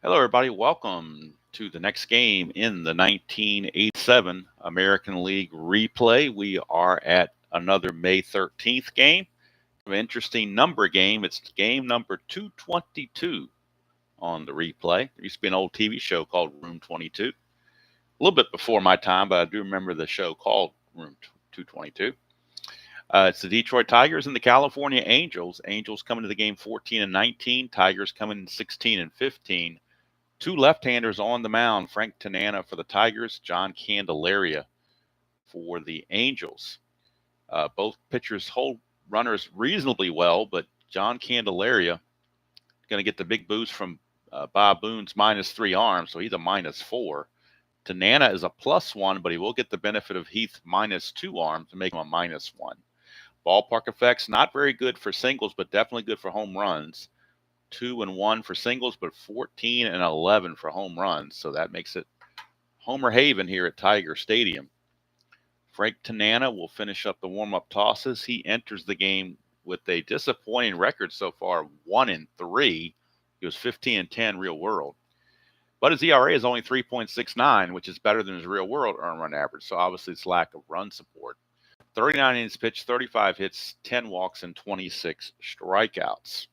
Hello, everybody. Welcome to the next game in the 1987 American League replay. We are at another May 13th game. An interesting number game. It's game number 222 on the replay. There used to be an old TV show called Room 22. A little bit before my time, but I do remember the show called Room 222. It's the Detroit Tigers and the California Angels. Angels coming to the game 14-19. Tigers coming in 16-15. Two left-handers on the mound, Frank Tanana for the Tigers, John Candelaria for the Angels. Both pitchers hold runners reasonably well, but John Candelaria going to get the big boost from Bob Boone's -3 arm, so he's a -4. Tanana is a +1, but he will get the benefit of Heath's -2 arm to make him a -1. Ballpark effects, not very good for singles, but definitely good for home runs. 2-1 for singles, but 14-11 for home runs. So that makes it Homer Haven here at Tiger Stadium. Frank Tanana will finish up the warm-up tosses. He enters the game with a disappointing record so far, 1-3. He was 15-10 real world. But his ERA is only 3.69, which is better than his real world earned run average. So obviously it's lack of run support. 39 innings pitched, 35 hits, 10 walks, and 26 strikeouts.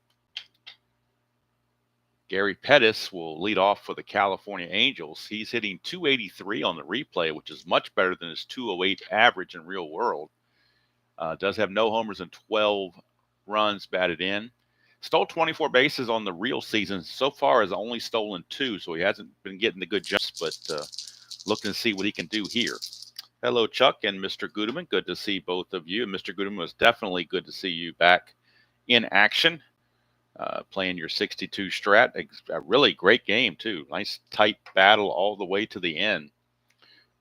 Gary Pettis will lead off for the California Angels. He's hitting 283 on the replay, which is much better than his 208 average in real world. Does have no homers and 12 runs batted in. Stole 24 bases on the real season. So far has only stolen 2, so he hasn't been getting the good jumps, but looking to see what he can do here. Hello, Chuck and Mr. Gudeman. Good to see both of you. Mr. Gudeman, was definitely good to see you back in action. Playing your 62 Strat. A really great game, too. Nice, tight battle all the way to the end.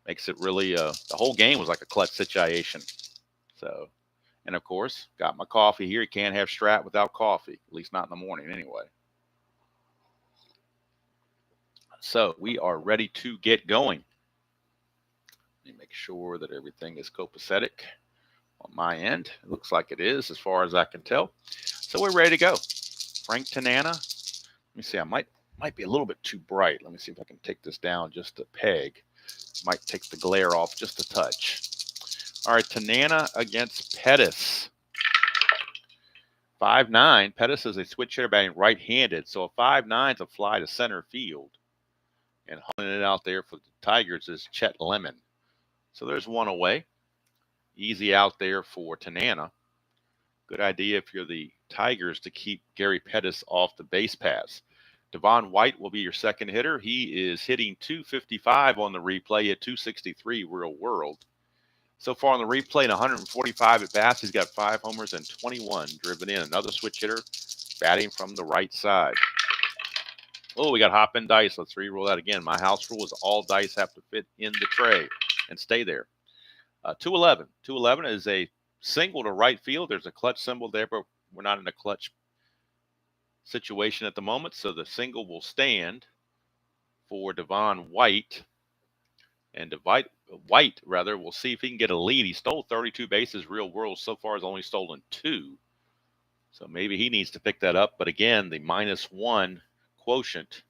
Makes it really, the whole game was like a clutch situation. So, and of course, got my coffee here. You can't have Strat without coffee, at least not in the morning anyway. So, we are ready to get going. Let me make sure that everything is copacetic on my end. It looks like it is, as far as I can tell. So, we're ready to go. Frank Tanana. Let me see. I might be a little bit too bright. Let me see if I can take this down just a peg. Might take the glare off just a touch. All right, Tanana against Pettis. 5'9". Pettis is a switch hitter batting right-handed, so a 5'9" is a fly to center field. And hauling it out there for the Tigers is Chet Lemon. So there's one away. Easy out there for Tanana. Good idea if you're the Tigers to keep Gary Pettis off the base paths. Devon White will be your second hitter. He is hitting 255 on the replay at 263 real world. So far on the replay, in 145 at bats, he's got 5 homers and 21 driven in. Another switch hitter batting from the right side. Oh, we got hop and dice. Let's re-roll that again. My house rule is all dice have to fit in the tray and stay there. 211. 211 is a single to right field. There's a clutch symbol there, but we're not in a clutch situation at the moment, so the single will stand for Devon White. And White, will see if he can get a lead. He stole 32 bases real world. So far has only stolen 2. So maybe he needs to pick that up. But again, the -1 quotient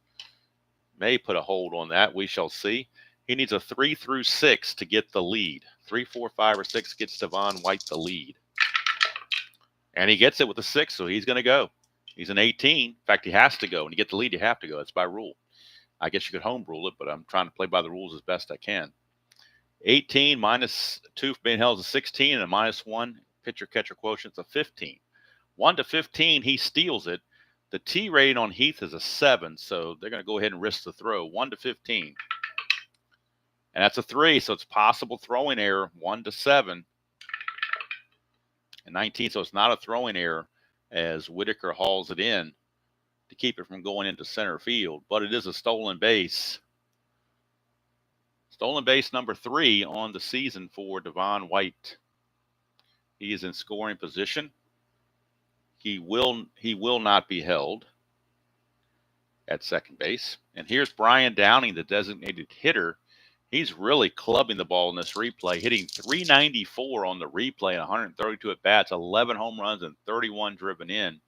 may put a hold on that. We shall see. He needs a 3 through 6 to get the lead. 3, 4, 5, or 6 gets Devon White the lead. And he gets it with a 6, so he's going to go. He's an 18. In fact, he has to go. When you get the lead, you have to go. That's by rule. I guess you could home rule it, but I'm trying to play by the rules as best I can. 18 -2 for being held is a 16, and a -1 pitcher-catcher quotient is a 15. 1 to 15, he steals it. The T rating on Heath is a 7, so they're going to go ahead and risk the throw. 1 to 15. And that's a 3, so it's possible throwing error, 1 to 7. And 19, so it's not a throwing error as Whitaker hauls it in to keep it from going into center field. But it is a stolen base. Stolen base number 3 on the season for Devon White. He is in scoring position. He will not be held at second base. And here's Brian Downing, the designated hitter. He's really clubbing the ball in this replay, hitting 394 on the replay and 132 at bats, 11 home runs and 31 driven in.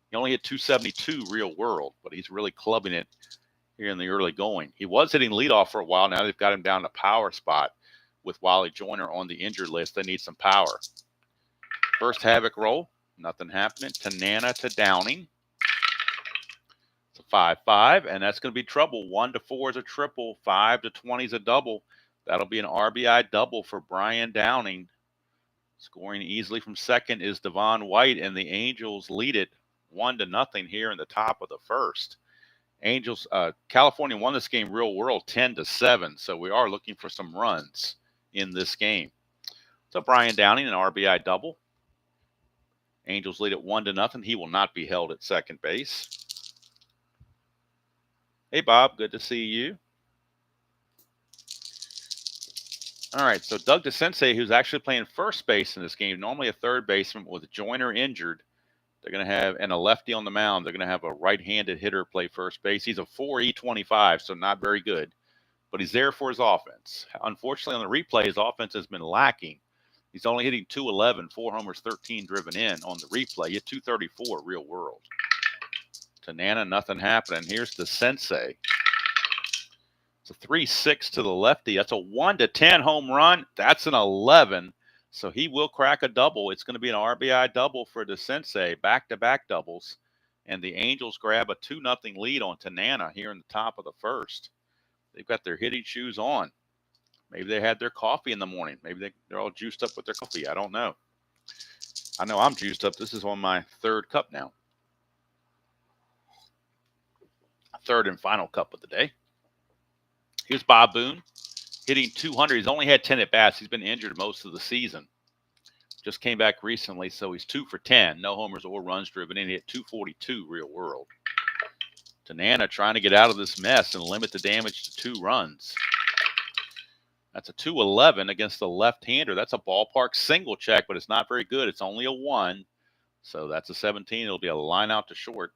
He only hit 272 real world, but he's really clubbing it here in the early going. He was hitting leadoff for a while. Now they've got him down to power spot with Wally Joyner on the injured list. They need some power. First Havoc roll, nothing happening. Tanana to Downing. It's a 5-5, and that's going to be trouble. 1 to 4 is a triple. 5 to 20 is a double. That'll be an RBI double for Brian Downing. Scoring easily from second is Devon White, and the Angels lead it 1-0 here in the top of the first. Angels, California won this game real world 10-7, so we are looking for some runs in this game. So Brian Downing, an RBI double. Angels lead it 1-0. He will not be held at second base. Hey, Bob, good to see you. All right, so Doug DeSensei, who's actually playing first base in this game, normally a third baseman with Joyner injured. They're going to have, and a lefty on the mound, they're going to have a right-handed hitter play first base. He's a 4.25, so not very good, but he's there for his offense. Unfortunately, on the replay, his offense has been lacking. He's only hitting .211, 4 homers, 13 driven in on the replay. He hit .234 real world. Tanana, nothing happening. Here's the Sensei. It's a 3-6 to the lefty. That's a 1-10 home run. That's an 11. So he will crack a double. It's going to be an RBI double for the Sensei, back-to-back doubles. And the Angels grab a 2-0 lead on Tanana here in the top of the first. They've got their hitting shoes on. Maybe they had their coffee in the morning. Maybe they're all juiced up with their coffee. I don't know. I know I'm juiced up. This is on my third cup now. Third and final cup of the day. Here's Bob Boone hitting .200. He's only had 10 at-bats. He's been injured most of the season. Just came back recently, so he's 2 for 10. No homers or runs driven in. He hit .242 real world. Tanana trying to get out of this mess and limit the damage to 2 runs. That's a .211 against the left-hander. That's a ballpark single check, but it's not very good. It's only a 1. So that's a 17. It'll be a line out to short.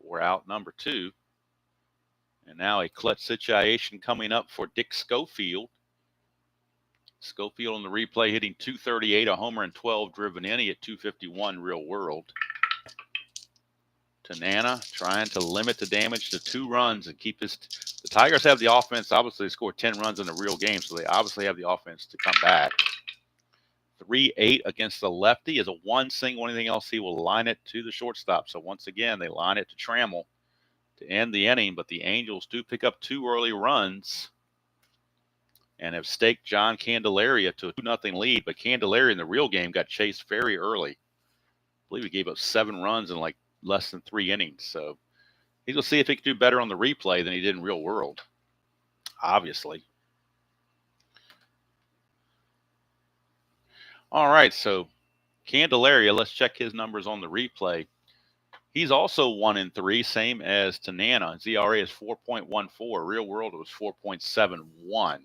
We're out number 2. And now a clutch situation coming up for Dick Schofield. Schofield on the replay hitting .238, a homer and 12 driven in. He hit .251 real world. Tanana trying to limit the damage to 2 runs and keep his... The Tigers have the offense. Obviously, they scored 10 runs in a real game, so they obviously have the offense to come back. 3-8 against the lefty is a 1 single. Anything else, he will line it to the shortstop. So once again, they line it to Trammell to end the inning, but the Angels do pick up 2 early runs and have staked John Candelaria to a 2-0 lead. But Candelaria in the real game got chased very early. I believe he gave up 7 runs in like less than 3 innings. So he's going to see if he can do better on the replay than he did in real world, obviously. All right, so Candelaria, let's check his numbers on the replay. He's also 1-3, same as Tanana. His ERA is 4.14. Real world, it was 4.71.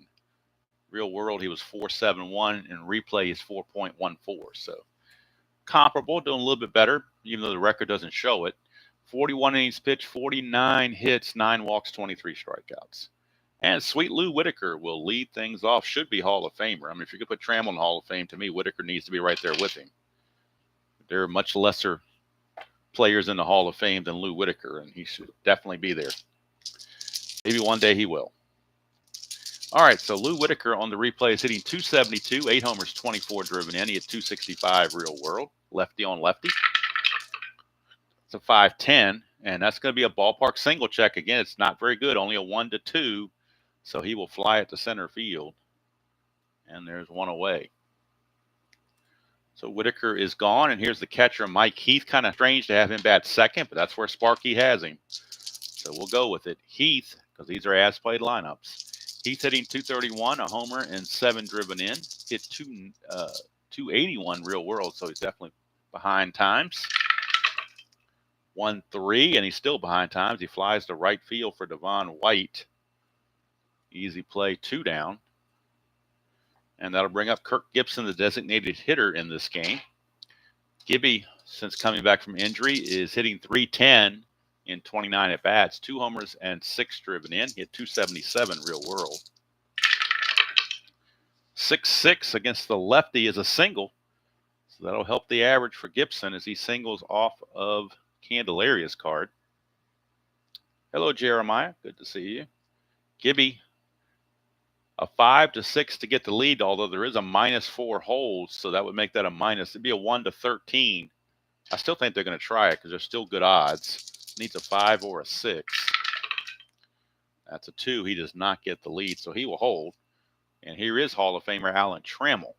Real world, he was 4.71, and replay is 4.14. So comparable, doing a little bit better, even though the record doesn't show it. 41 innings pitched, 49 hits, 9 walks, 23 strikeouts. And Sweet Lou Whitaker will lead things off. Should be Hall of Famer. I mean, if you could put Trammell in Hall of Fame, to me, Whitaker needs to be right there with him. There are much lesser players in the Hall of Fame than Lou Whitaker, and he should definitely be there. Maybe one day he will. All right, so Lou Whitaker on the replay is hitting .272, 8 homers, 24 driven in. He hit .265 real world, lefty on lefty. It's a 5-10, and that's going to be a ballpark single check. Again, it's not very good, only a 1-2, so he will fly it to center field, and there's one away. So Whitaker is gone, and here's the catcher, Mike Heath. Kind of strange to have him bat second, but that's where Sparky has him. So we'll go with it. Heath, because these are as-played lineups. Heath hitting .231, a homer, and 7 driven in. Hit 281 real world, so he's definitely behind times. 1-3, and he's still behind times. He flies to right field for Devon White. Easy play, 2 down. And that'll bring up Kirk Gibson, the designated hitter in this game. Gibby, since coming back from injury, is hitting .310 in 29 at-bats, 2 homers and 6 driven in. He hit .277 real world. 6-6 against the lefty is a single. So that'll help the average for Gibson as he singles off of Candelaria's card. Hello, Jeremiah. Good to see you. Gibby, a 5 to 6 to get the lead, although there is a -4 hold, so that would make that a minus. It'd be a 1 to 13. I still think they're going to try it because there's still good odds. Needs a 5 or a 6. That's a 2. He does not get the lead, so he will hold. And here is Hall of Famer Alan Trammell.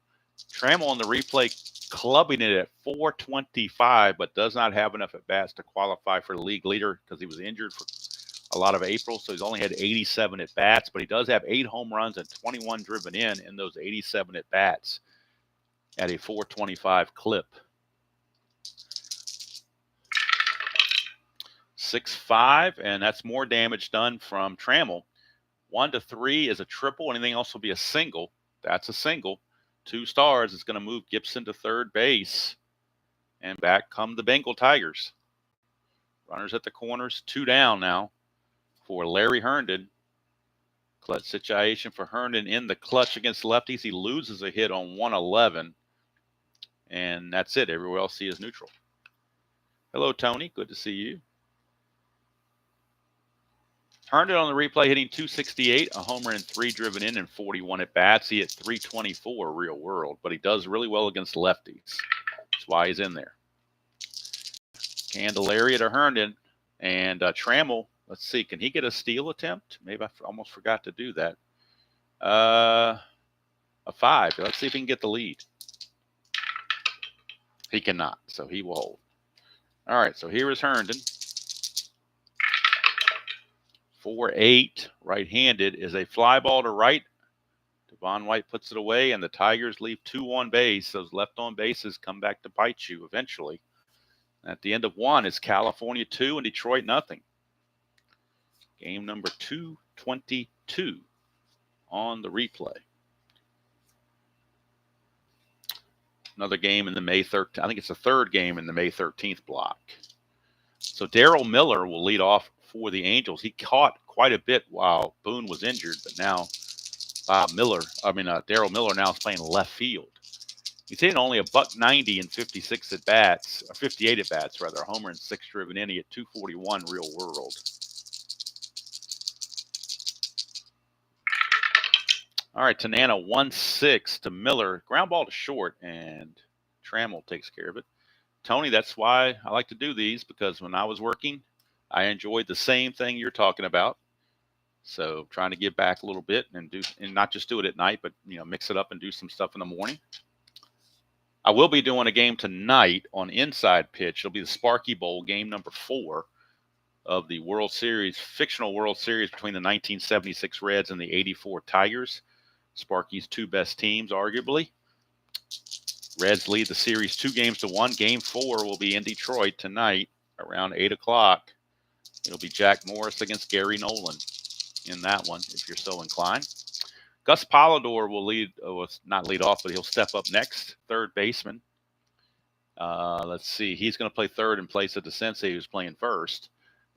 Trammell on the replay clubbing it at 425, but does not have enough at bats to qualify for the league leader because he was injured for a lot of April. So he's only had 87 at bats, but he does have 8 home runs and 21 driven in those 87 at bats at a 425 clip. 6-5, and that's more damage done from Trammell. 1 to 3 is a triple. Anything else will be a single. That's a single. 2 stars is going to move Gibson to third base. And back come the Bengal Tigers. Runners at the corners, 2 down now for Larry Herndon. Clutch situation for Herndon in the clutch against lefties. He loses a hit on 111. And that's it. Everywhere else he is neutral. Hello, Tony. Good to see you. Herndon on the replay hitting 268, a homer and 3 driven in and 41 at bats. He hit 324 real world, but he does really well against lefties. That's why he's in there. Candelaria to Herndon, and Trammell. Let's see, can he get a steal attempt? Maybe I almost forgot to do that. A 5. Let's see if he can get the lead. He cannot, so he will hold. All right, so here is Herndon. 4-8, right-handed, is a fly ball to right. Devon White puts it away, and the Tigers leave 2 on base. Those left on bases come back to bite you eventually. At the end of 1 is California 2 and Detroit nothing. Game number 222 on the replay. Another game in the May 13th. I think it's the 3rd game in the May 13th block. So Darryl Miller will lead off for the Angels. He caught quite a bit while Boone was injured, but now Darryl Miller now is playing left field. He's hitting only a .190 in 56 at bats, or 58 at bats rather. A homer and 6 driven in. He at 241 real world. All right, Tanana 1-6 to Miller. Ground ball to short, and Trammell takes care of it. Tony, that's why I like to do these, because when I was working, I enjoyed the same thing you're talking about. So trying to give back a little bit and not just do it at night, but mix it up and do some stuff in the morning. I will be doing a game tonight on Inside Pitch. It'll be the Sparky Bowl, game number 4 of the World Series, fictional World Series between the 1976 Reds and the 84 Tigers. Sparky's 2 best teams, arguably. Reds lead the series 2-1. Game 4 will be in Detroit tonight around 8 o'clock. It'll be Jack Morris against Gary Nolan in that one, if you're so inclined. Gus Polidor will not lead off, but he'll step up next, third baseman. Let's see. He's going to play third in place of the sensei who's playing first.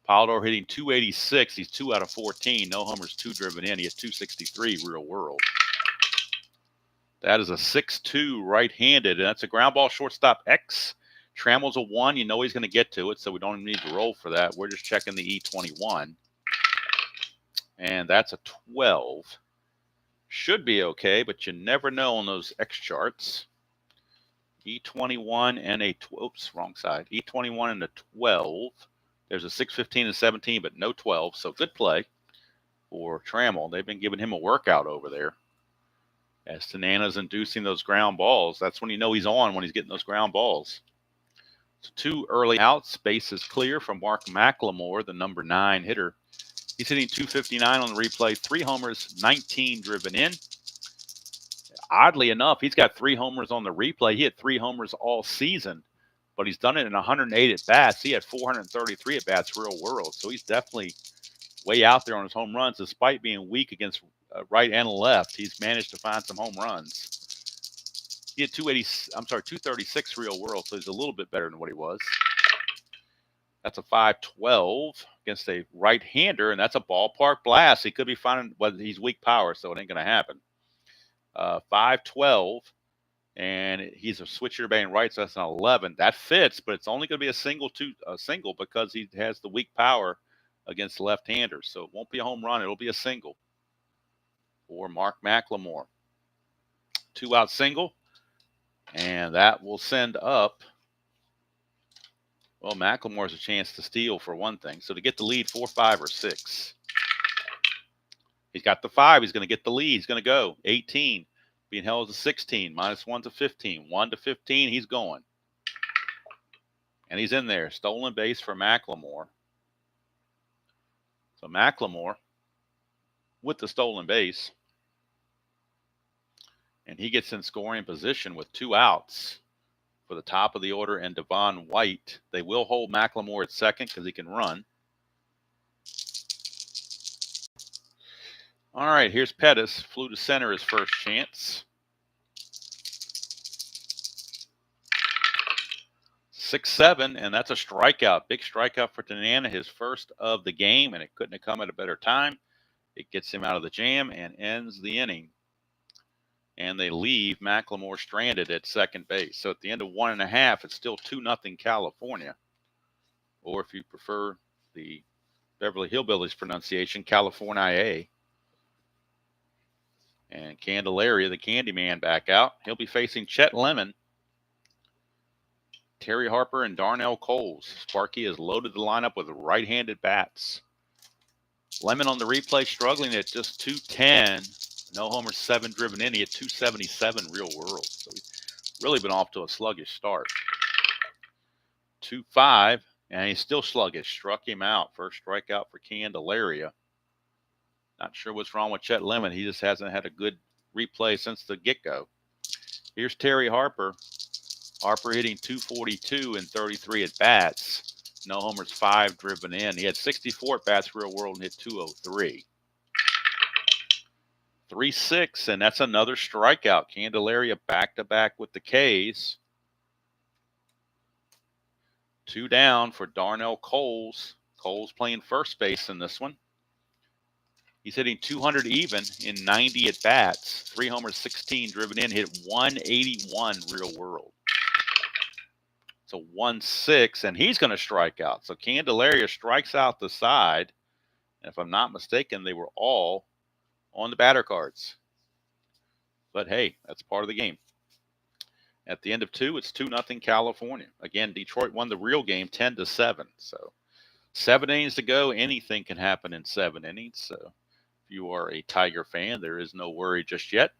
Polidor hitting 286. He's 2 out of 14. No homers, 2 driven in. He has 263 real world. That is a 6-2 right-handed, and that's a ground ball shortstop X. Trammell's a 1. You know he's going to get to it, so we don't even need to roll for that. We're just checking the E21. And that's a 12. Should be okay, but you never know on those X charts. E21 and a, oops, wrong side. E21 and a 12. There's a 6, 15, and 17, but no 12. So good play for Trammell. They've been giving him a workout over there. As Tanana's inducing those ground balls. That's when you know he's on, when he's getting those ground balls. So 2 early outs. Base is clear from Mark McLemore, the number 9 hitter. He's hitting 259 on the replay. 3 homers, 19 driven in. Oddly enough, he's got 3 homers on the replay. He had 3 homers all season, but he's done it in 108 at-bats. He had 433 at-bats real world, so he's definitely way out there on his home runs. Despite being weak against right and left, he's managed to find some home runs. He had 236 real world, so he's a little bit better than what he was. That's a 5-12 against a right-hander, and that's a ballpark blast. He could be finding, well, he's weak power, so it ain't going to happen. 5-12, and he's a switcher batting right, so that's an 11. That fits, but it's only going to be a single because he has the weak power against left-handers. So it won't be a home run. It'll be a single for Mark McLemore. 2-out single. And that will send up, well, McLemore's a chance to steal for one thing. So to get the lead, 4, 5, or 6. He's got the 5. He's going to get the lead. He's going to go 18. Being held as a 16. -1 to 15. 1 to 15. He's going. And he's in there. Stolen base for McLemore. So McLemore with the stolen base. And he gets in scoring position with 2 outs for the top of the order and Devon White. They will hold McLemore at second because he can run. All right, here's Pettis. Flew to center his first chance. 6-7, and that's a strikeout. Big strikeout for Tanana, his first of the game, and it couldn't have come at a better time. It gets him out of the jam and ends the inning. And they leave McLemore stranded at second base. So at the end of 1.5, it's still 2-0 California. Or if you prefer the Beverly Hillbillies pronunciation, California. And Candelaria, the Candyman, back out. He'll be facing Chet Lemon, Terry Harper, and Darnell Coles. Sparky has loaded the lineup with right-handed bats. Lemon on the replay struggling at just 210. No homers, 7 driven in. He had 277 real world. So he's really been off to a sluggish start. 2-5, and he's still sluggish. Struck him out. First strikeout for Candelaria. Not sure what's wrong with Chet Lemon. He just hasn't had a good replay since the get-go. Here's Terry Harper. Harper hitting 242 in 33 at-bats. No homers, 5 driven in. He had 64 at-bats real world and hit 203. 3-6, and that's another strikeout. Candelaria back-to-back with the Ks. 2 down for Darnell Coles. Coles playing first base in this one. He's hitting 200 even in 90 at-bats. 3 homers, 16 driven in, hit 181 real world. So 1-6, and he's going to strike out. So Candelaria strikes out the side. And if I'm not mistaken, they were all on the batter cards. But hey, that's part of the game. At the end of 2, it's 2-0 California. Again, Detroit won the real game 10-7. So 7 innings to go. Anything can happen in 7 innings. So if you are a Tiger fan, there is no worry just yet.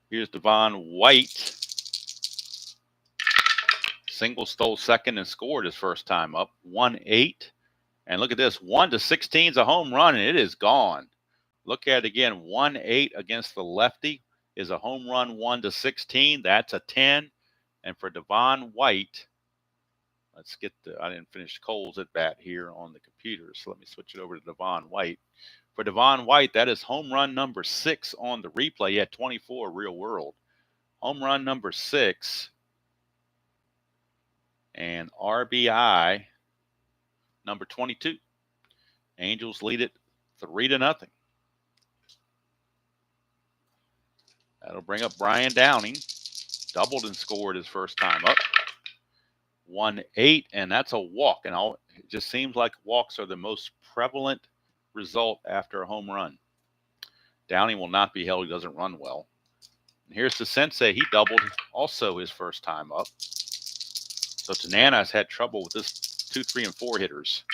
Here's Devon White. Single, stole second, and scored his first time up. 1-8. And look at this. 1 to 16 is a home run, and it is gone. Look at it again. 1-8 against the lefty is a home run. 1 to 16. That's a 10. And for Devon White, let's get the, I didn't finish Cole's at bat here on the computer, so let me switch it over to Devon White. For Devon White, that is home run number 6 on the replay. He had 24 real world. Home run number 6. And RBI number 22. Angels lead it 3-0. That'll bring up Brian Downing. Doubled and scored his first time up. 1-8, and that's a walk. And it just seems like walks are the most prevalent result after a home run. Downing will not be held. He doesn't run well. And here's the Sensei. He doubled also his first time up. So Tanana has had trouble with this 2, 3, and 4 hitters.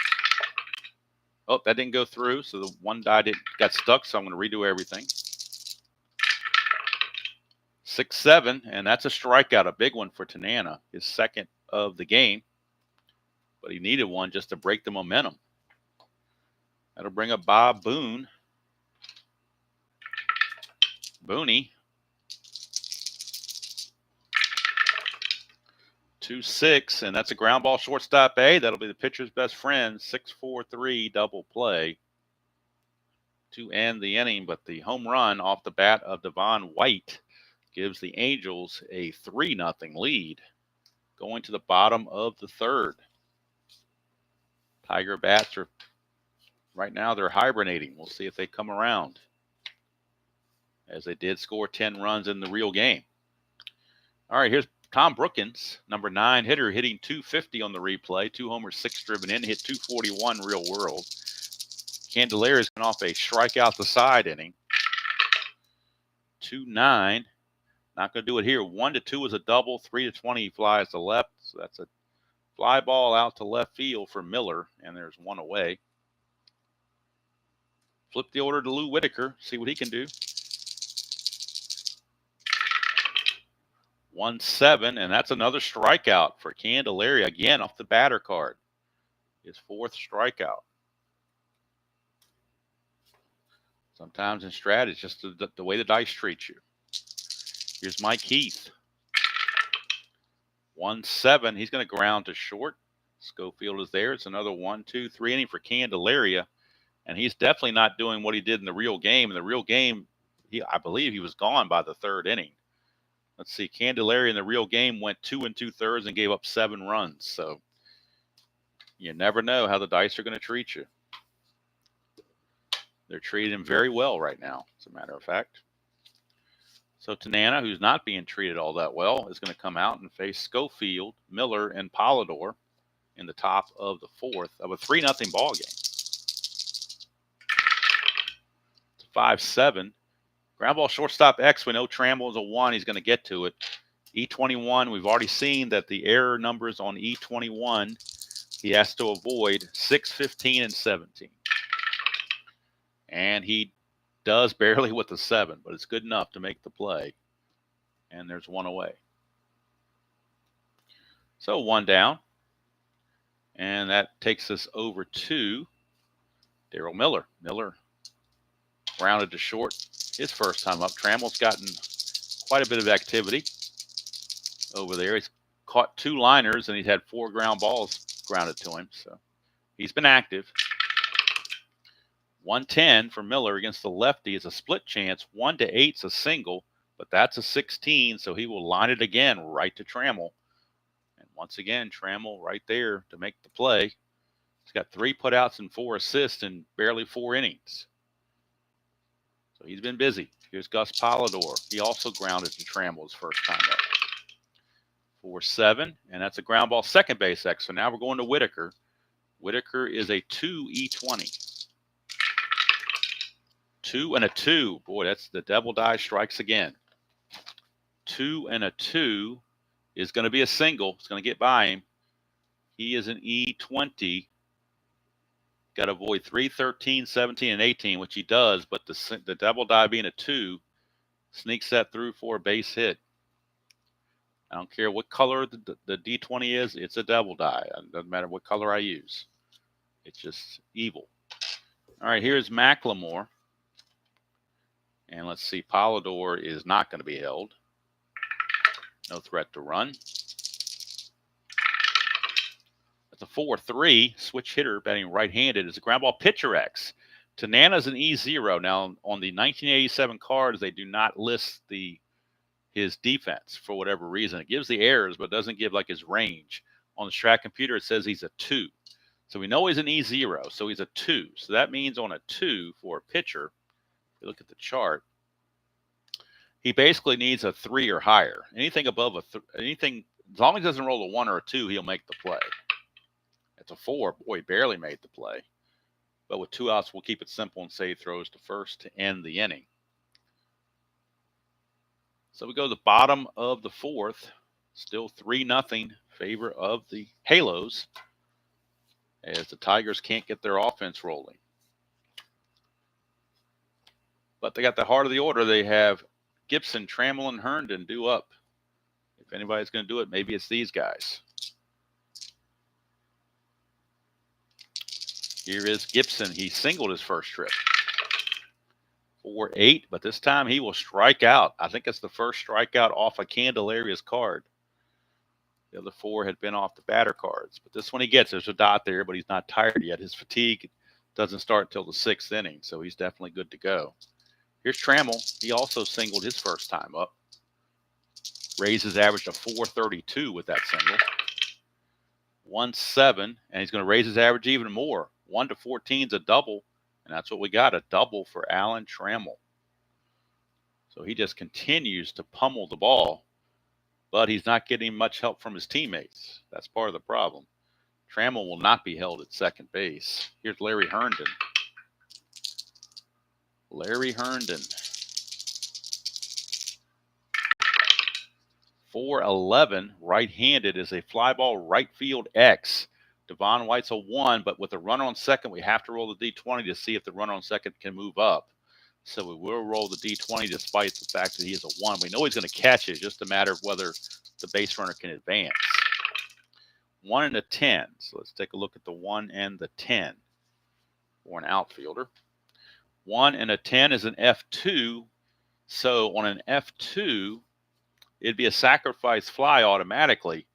Oh, that didn't go through. So the one die got stuck. So I'm going to redo everything. 6-7, and that's a strikeout, a big one for Tanana, his second of the game. But he needed one just to break the momentum. That'll bring up Bob Boone. Booney. 2-6, and that's a ground ball shortstop A. That'll be the pitcher's best friend. 6-4-3 double play to end the inning. But the home run off the bat of Devon White gives the Angels a 3-0 lead going to the bottom of the 3rd. Tiger bats are, right now, they're hibernating. We'll see if they come around, as they did score 10 runs in the real game. All right, here's Tom Brookins, number 9 hitter, hitting .250 on the replay. 2 homers, 6 driven in, hit .241 real world. Candelaria is going off a strikeout the side inning. 2-9. Not going to do it here. 1-2 is a double. 3-20 he flies to left. So that's a fly ball out to left field for Miller, and there's one away. Flip the order to Lou Whitaker. See what he can do. 1-7, and that's another strikeout for Candelaria. Again, off the batter card. His 4th strikeout. Sometimes in Strat, it's just the way the dice treat you. Here's Mike Heath. 1-7. He's going to ground to short. Schofield is there. It's another 1-2-3 inning for Candelaria. And he's definitely not doing what he did in the real game. In the real game, I believe he was gone by the 3rd inning. Let's see. Candelaria in the real game went 2 2/3 and gave up 7 runs. So you never know how the dice are going to treat you. They're treating him very well right now, as a matter of fact. So Tanana, who's not being treated all that well, is going to come out and face Schofield, Miller, and Polidor in the top of the 4th of a 3-0 ball game. It's 5-7. Ground ball shortstop X. We know Trammell is a 1. He's going to get to it. E21, we've already seen that the error numbers on E21, he has to avoid 6, 15, and 17. And he does barely with the 7, but it's good enough to make the play. And there's one away. So 1 down. And that takes us over to Darryl Miller. Miller grounded to short his first time up. Trammell's gotten quite a bit of activity over there. He's caught 2 liners, and he's had 4 ground balls grounded to him. So he's been active. 1-10 for Miller against the lefty is a split chance. 1-8 is a single, but that's a 16, so he will line it again right to Trammell. And once again, Trammell right there to make the play. He's got 3 putouts and 4 assists in barely 4 innings. So he's been busy. Here's Gus Polidor. He also grounded to Trammell his first time up. 4-7, and that's a ground ball second base X. So now we're going to Whitaker. Whitaker is a 2E20. 2 and a 2. Boy, that's the devil die strikes again. 2 and a 2 is going to be a single. It's going to get by him. He is an E20. Got to avoid 3, 13, 17, and 18, which he does, but the double die being a 2 sneaks that through for a base hit. I don't care what color the D20 is, it's a double die. It doesn't matter what color I use. It's just evil. All right, here's McLemore. And let's see, Polidor is not going to be held. No threat to run. That's a 4-3. Switch hitter batting right-handed is a ground ball pitcher X. Tanana's an E0. Now, on the 1987 cards, they do not list his defense for whatever reason. It gives the errors, but doesn't give like his range. On the Strat computer, it says he's a 2. So we know he's an E0, so he's a 2. So that means on a 2 for a pitcher, if you look at the chart, he basically needs a 3 or higher. Anything above anything, as long as he doesn't roll a 1 or a 2, he'll make the play. It's a 4. Boy, he barely made the play. But with 2 outs, we'll keep it simple and say he throws to first to end the inning. So we go to the bottom of the 4th. Still 3-0 favor of the Halos, as the Tigers can't get their offense rolling. But they got the heart of the order. They have Gibson, Trammell, and Herndon due up. If anybody's going to do it, maybe it's these guys. Here is Gibson. He singled his first trip. 4-8, but this time he will strike out. I think it's the first strikeout off of Candelaria's card. The other 4 had been off the batter cards. But this one he gets. There's a dot there, but he's not tired yet. His fatigue doesn't start until the 6th inning, so he's definitely good to go. Here's Trammell. He also singled his first time up. Raised his average to 432 with that single. 1-7, and he's going to raise his average even more. 1-14 is a double, and that's what we got, a double for Alan Trammell. So he just continues to pummel the ball. but he's not getting much help from his teammates. That's part of the problem. Trammell will not be held at second base. Here's Larry Herndon. Larry Herndon. 411, right-handed, is a fly ball right field X. Devon White's a 1, but with a runner on second, we have to roll the D20 to see if the runner on second can move up. So we will roll the D20 despite the fact that he is a 1. We know he's going to catch it. It's just a matter of whether the base runner can advance. 1 and a 10. So let's take a look at the 1 and the 10 for an outfielder. 1 and a 10 is an F2. So on an F2, it'd be a sacrifice fly automatically.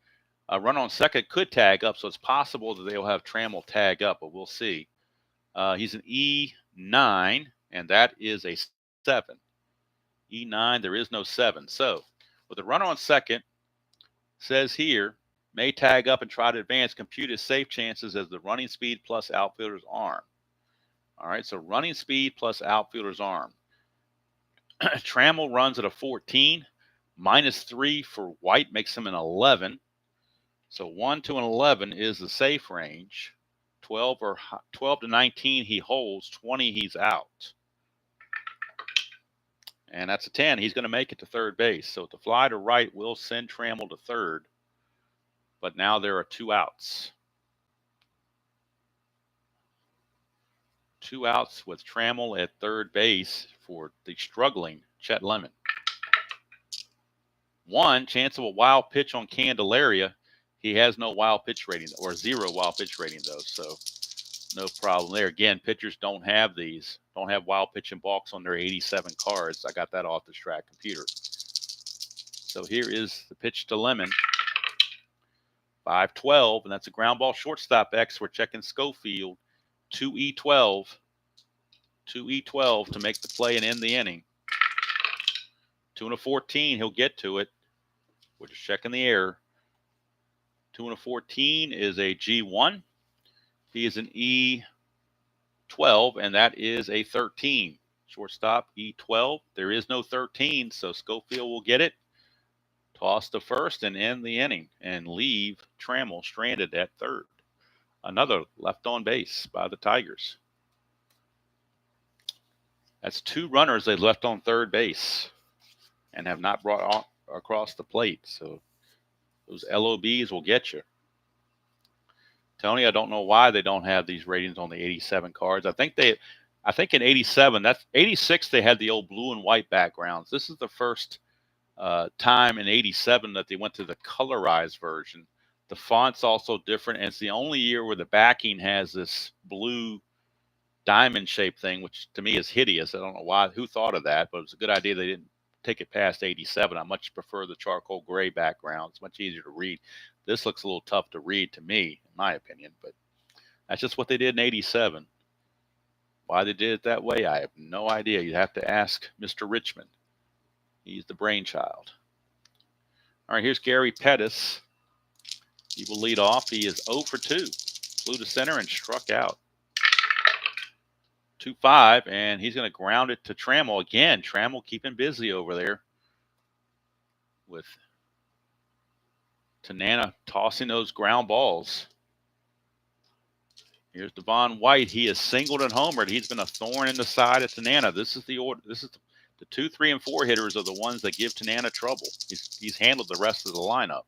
A runner on second could tag up, so it's possible that they'll have Trammell tag up, but we'll see. He's an E9, and that is a 7. E9, there is no 7. So with a runner on second, says here, may tag up and try to advance, compute his safe chances as the running speed plus outfielder's arm. All right, so running speed plus outfielder's arm. Trammell runs at a 14. -3 for White makes him an 11. So 1 to an 11 is the safe range. 12 to 19 he holds. 20 he's out. And that's a 10. He's going to make it to third base. So the fly to right will send Trammell to third. But now there are 2 outs. 2 outs with Trammell at third base for the struggling Chet Lemon. 1 chance of a wild pitch on Candelaria. He has no wild pitch rating, or 0 wild pitch rating, though, so no problem there. Again, pitchers don't have these, don't have wild pitch and balks on their 87 cards. I got that off the Strat computer. So here is the pitch to Lemon. 5-12, and that's a ground ball shortstop X. We're checking Schofield. 2E12. 2E12 to make the play and end the inning. 2 and a 14, he'll get to it. We're just checking the error. 2 and a 14 is a G1. He is an E12, and that is a 13. Shortstop, E12. There is no 13, so Schofield will get it. Toss to first and end the inning and leave Trammell stranded at third. Another left on base by the Tigers. That's 2 runners they left on third base and have not brought across the plate. So those LOBs will get you. Tony, I don't know why they don't have these ratings on the 87 cards. I think in 87, that's 86, they had the old blue and white backgrounds. This is the first time in 87 that they went to the colorized version. The font's also different, and it's the only year where the backing has this blue diamond shaped thing, which to me is hideous. I don't know who thought of that, but it was a good idea they didn't take it past 87. I much prefer the charcoal gray background. It's much easier to read. This looks a little tough to read to me, in my opinion, but that's just what they did in 87. Why they did it that way, I have no idea. You'd have to ask Mr. Richmond. He's the brainchild. All right, here's Gary Pettis. He will lead off. He is 0 for 2. Flew to center and struck out. 2-5, and he's going to ground it to Trammell again. Trammell keeping busy over there with Tanana tossing those ground balls. Here's Devon White. He is singled and homered. He's been a thorn in the side of Tanana. This is the order. This is the 2, 3, and 4 hitters are the ones that give Tanana trouble. He's handled the rest of the lineup.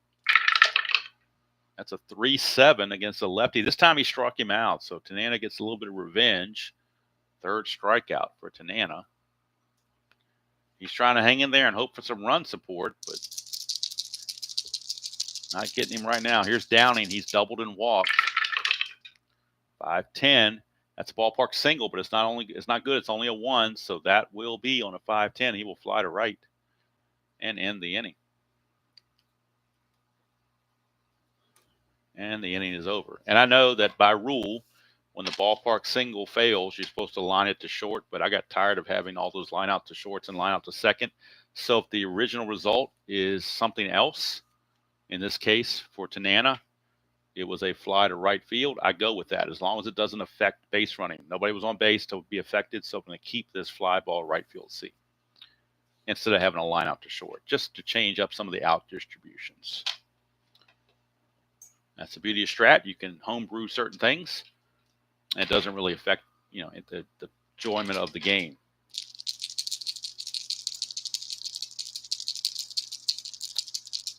That's a 3-7 against the lefty. This time he struck him out, so Tanana gets a little bit of revenge. 3rd strikeout for Tanana. He's trying to hang in there and hope for some run support, but not getting him right now. Here's Downing. He's doubled and walked. 5-10. That's a ballpark single, but it's not good. It's only a 1, so that will be on a 5-10. He will fly to right and end the inning. And the inning is over. And I know that by rule, when the ballpark single fails, you're supposed to line it to short, but I got tired of having all those line out to shorts and line out to second. So if the original result is something else, in this case for Tanana, it was a fly to right field, I go with that as long as it doesn't affect base running. Nobody was on base to be affected, so I'm going to keep this fly ball right field C. instead of having a line out to short, just to change up some of the out distributions. That's the beauty of Strat. You can homebrew certain things, and it doesn't really affect, the enjoyment of the game.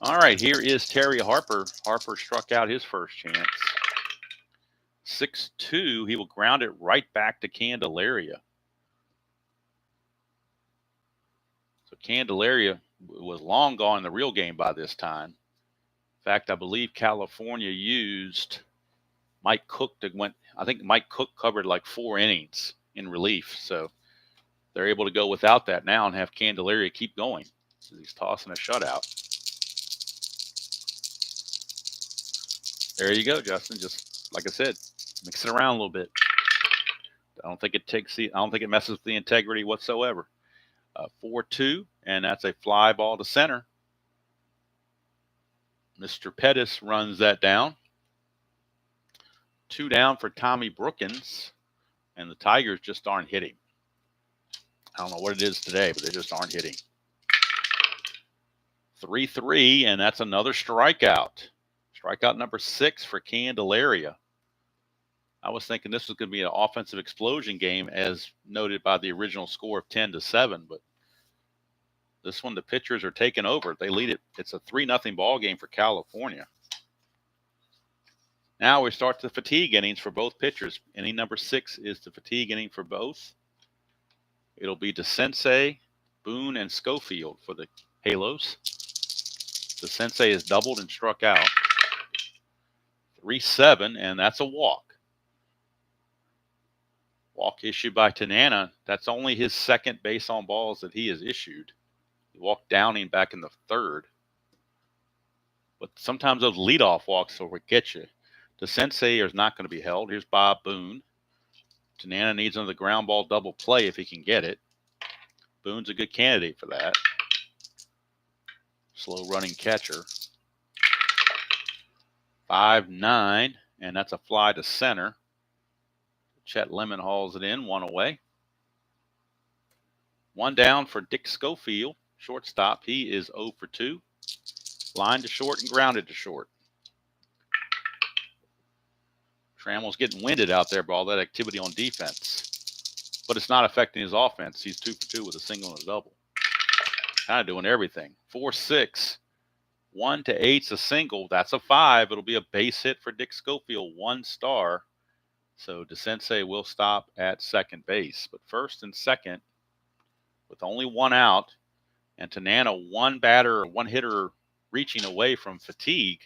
All right, here is Terry Harper. Harper struck out his first chance. 6-2. He will ground it right back to Candelaria. So Candelaria was long gone in the real game by this time. In fact, I believe California used Mike Cook I think Mike Cook covered like 4 innings in relief. So they're able to go without that now and have Candelaria keep going. So he's tossing a shutout. There you go, Justin. Just like I said, mix it around a little bit. I don't think it messes with the integrity whatsoever. 4-2, and that's a fly ball to center. Mr. Pettis runs that down. 2 down for Tommy Brookins, and the Tigers just aren't hitting. I don't know what it is today, but they just aren't hitting. 3-3, and that's another strikeout. Strikeout number 6 for Candelaria. I was thinking this was going to be an offensive explosion game, as noted by the original score of 10-7, but this one the pitchers are taking over. They lead it. It's a 3-0 ball game for California. Now we start the fatigue innings for both pitchers. Inning number 6 is the fatigue inning for both. It'll be DeSensei, Boone, and Schofield for the Halos. DeSensei is doubled and struck out. 3-7, and that's a walk. Walk issued by Tanana. That's only his second base on balls that he has issued. He walked Downing back in the 3rd. But sometimes those leadoff walks will get you. DeSensei is not going to be held. Here's Bob Boone. Tanana needs another ground ball double play if he can get it. Boone's a good candidate for that. Slow running catcher. 5-9, and that's a fly to center. Chet Lemon hauls it in, 1 away. 1 down for Dick Schofield, shortstop. He is 0 for 2. Line to short and grounded to short. Trammell's getting winded out there by all that activity on defense. But it's not affecting his offense. He's 2 for 2 with a single and a double. Kind of doing everything. 4-6. 1-8's a single. That's a 5. It'll be a base hit for Dick Schofield. 1 star. So DeSensei will stop at second base. But first and second, with only 1 out, and Tanana 1 batter or 1 hitter reaching away from fatigue.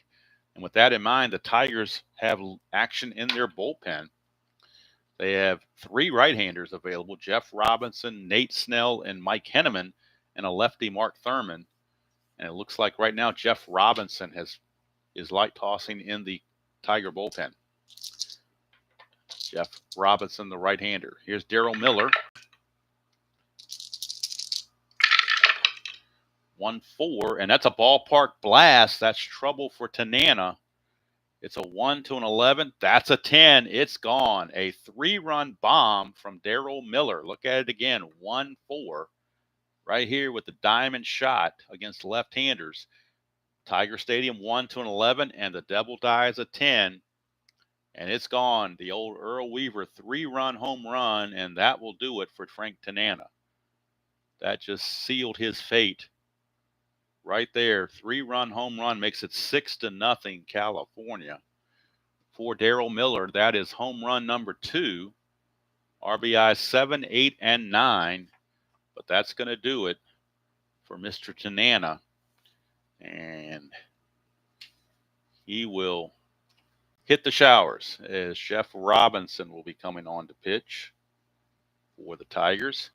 And with that in mind, the Tigers have action in their bullpen. They have 3 right-handers available: Jeff Robinson, Nate Snell, and Mike Henneman, and a lefty, Mark Thurman. And it looks like right now Jeff Robinson is light tossing in the Tiger bullpen. Jeff Robinson, the right-hander. Here's Daryl Miller. 1-4, and that's a ballpark blast. That's trouble for Tanana. It's a 1-11. That's a 10. It's gone. A 3-run bomb from Daryl Miller. Look at it again. 1-4. Right here with the diamond shot against left-handers. Tiger Stadium 1-11, and the double die is a 10. And it's gone. The old Earl Weaver 3-run home run, and that will do it for Frank Tanana. That just sealed his fate. Right there, 3-run home run makes it 6-0 California. For Daryl Miller, that is home run number 2. RBI 7, 8, and 9. But that's going to do it for Mr. Tanana. And he will hit the showers as Jeff Robinson will be coming on to pitch for the Tigers.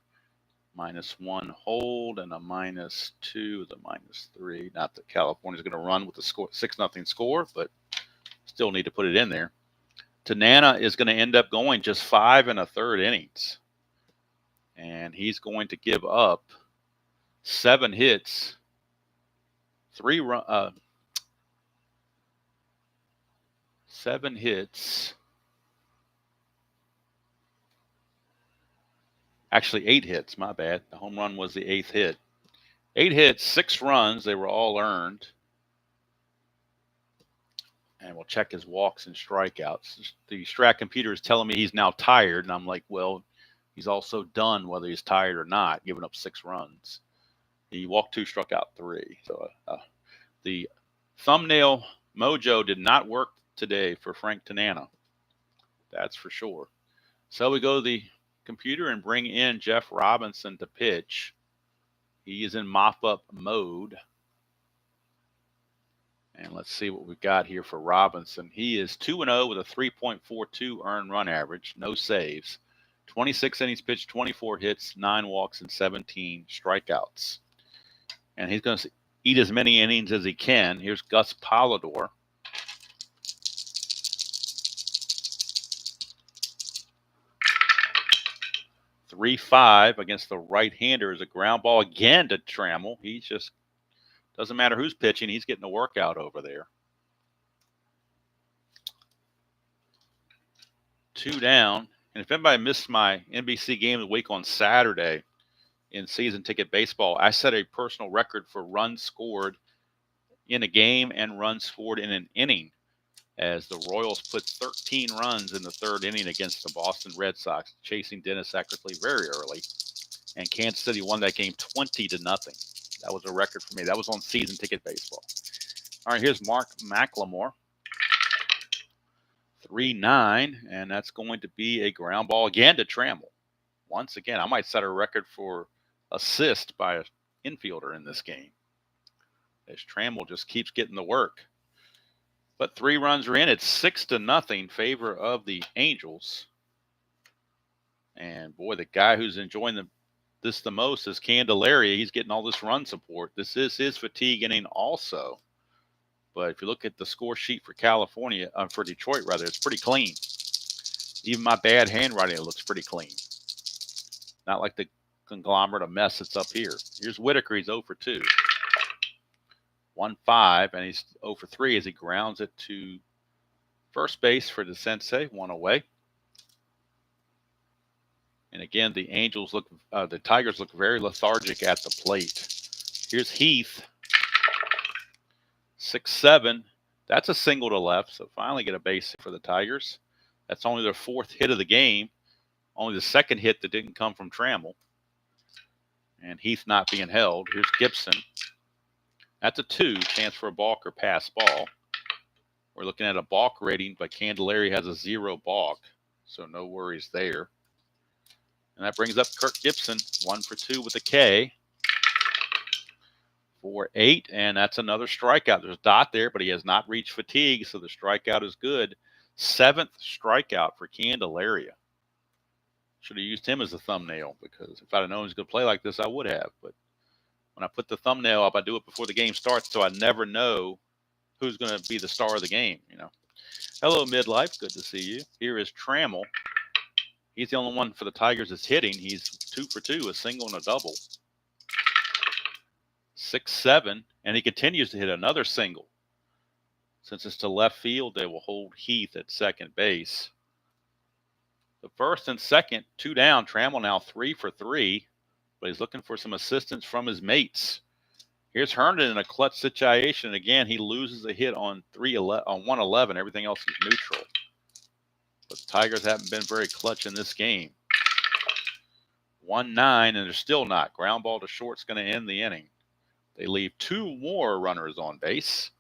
-1 hold and a -2 is a -3. Not that California's going to run with the 6-0 score, but still need to put it in there. Tanana is going to end up going just 5 1/3 innings. And he's going to give up 7 hits, 7 hits. Actually, 8 hits, my bad. The home run was the 8th hit. 8 hits, 6 runs. They were all earned. And we'll check his walks and strikeouts. The Strat computer is telling me he's now tired, and I'm like, well, he's also done whether he's tired or not, giving up 6 runs. He walked 2, struck out 3. So the thumbnail mojo did not work today for Frank Tanana. That's for sure. So we go to the computer and bring in Jeff Robinson to pitch. He is in mop-up mode. And let's see what we've got here for Robinson. He is 2-0 with a 3.42 earned run average, no saves. 26 innings pitched, 24 hits, 9 walks, and 17 strikeouts. And he's going to eat as many innings as he can. Here's Gus Polidor. .35 against the right-hander is a ground ball again to Trammell. He just doesn't matter who's pitching. He's getting a workout over there. 2 down. And if anybody missed my NBC Game of the Week on Saturday in season ticket baseball, I set a personal record for runs scored in a game and runs scored in an inning, as the Royals put 13 runs in the 3rd inning against the Boston Red Sox, chasing Dennis Eckersley very early. And Kansas City won that game 20-0. That was a record for me. That was on season ticket baseball. All right, here's Mark McLemore. 3-9, and that's going to be a ground ball again to Trammell. Once again, I might set a record for assist by an infielder in this game, as Trammell just keeps getting the work. But 3 runs are in. It's 6-0 favor of the Angels. And boy, the guy who's enjoying this the most is Candelaria. He's getting all this run support. This is his fatigue inning also. But if you look at the score sheet for for Detroit, rather, it's pretty clean. Even my bad handwriting, it looks pretty clean. Not like the conglomerate of mess that's up here. Here's Whitaker. He's 0 for 2. 1-5, and he's 0 for 3 as he grounds it to first base for the Sensei, 1 away. And again, the Tigers look very lethargic at the plate. Here's Heath. 6-7. That's a single to left, so finally get a base for the Tigers. That's only their 4th hit of the game. Only the 2nd hit that didn't come from Trammell. And Heath not being held. Here's Gibson. That's a 2, chance for a balk or pass ball. We're looking at a balk rating, but Candelaria has a 0 balk, so no worries there. And that brings up Kirk Gibson, 1 for 2 with a K. 4-8, and that's another strikeout. There's a dot there, but he has not reached fatigue, so the strikeout is good. 7th strikeout for Candelaria. Should have used him as a thumbnail, because if I'd have known he was going to play like this, I would have. But when I put the thumbnail up, I do it before the game starts, so I never know who's going to be the star of the game. Hello, Midlife. Good to see you. Here is Trammell. He's the only one for the Tigers that's hitting. He's 2 for 2, a single and a double. 6-7, and he continues to hit another single. Since it's to left field, they will hold Heath at second base. The 1st and 2nd, 2 down. Trammell now 3 for 3, but he's looking for some assistance from his mates. Here's Herndon in a clutch situation. Again, he loses a hit on 111. Everything else is neutral. But the Tigers haven't been very clutch in this game. 1-9, and they're still not. Ground ball to short's going to end the inning. They leave 2 more runners on base.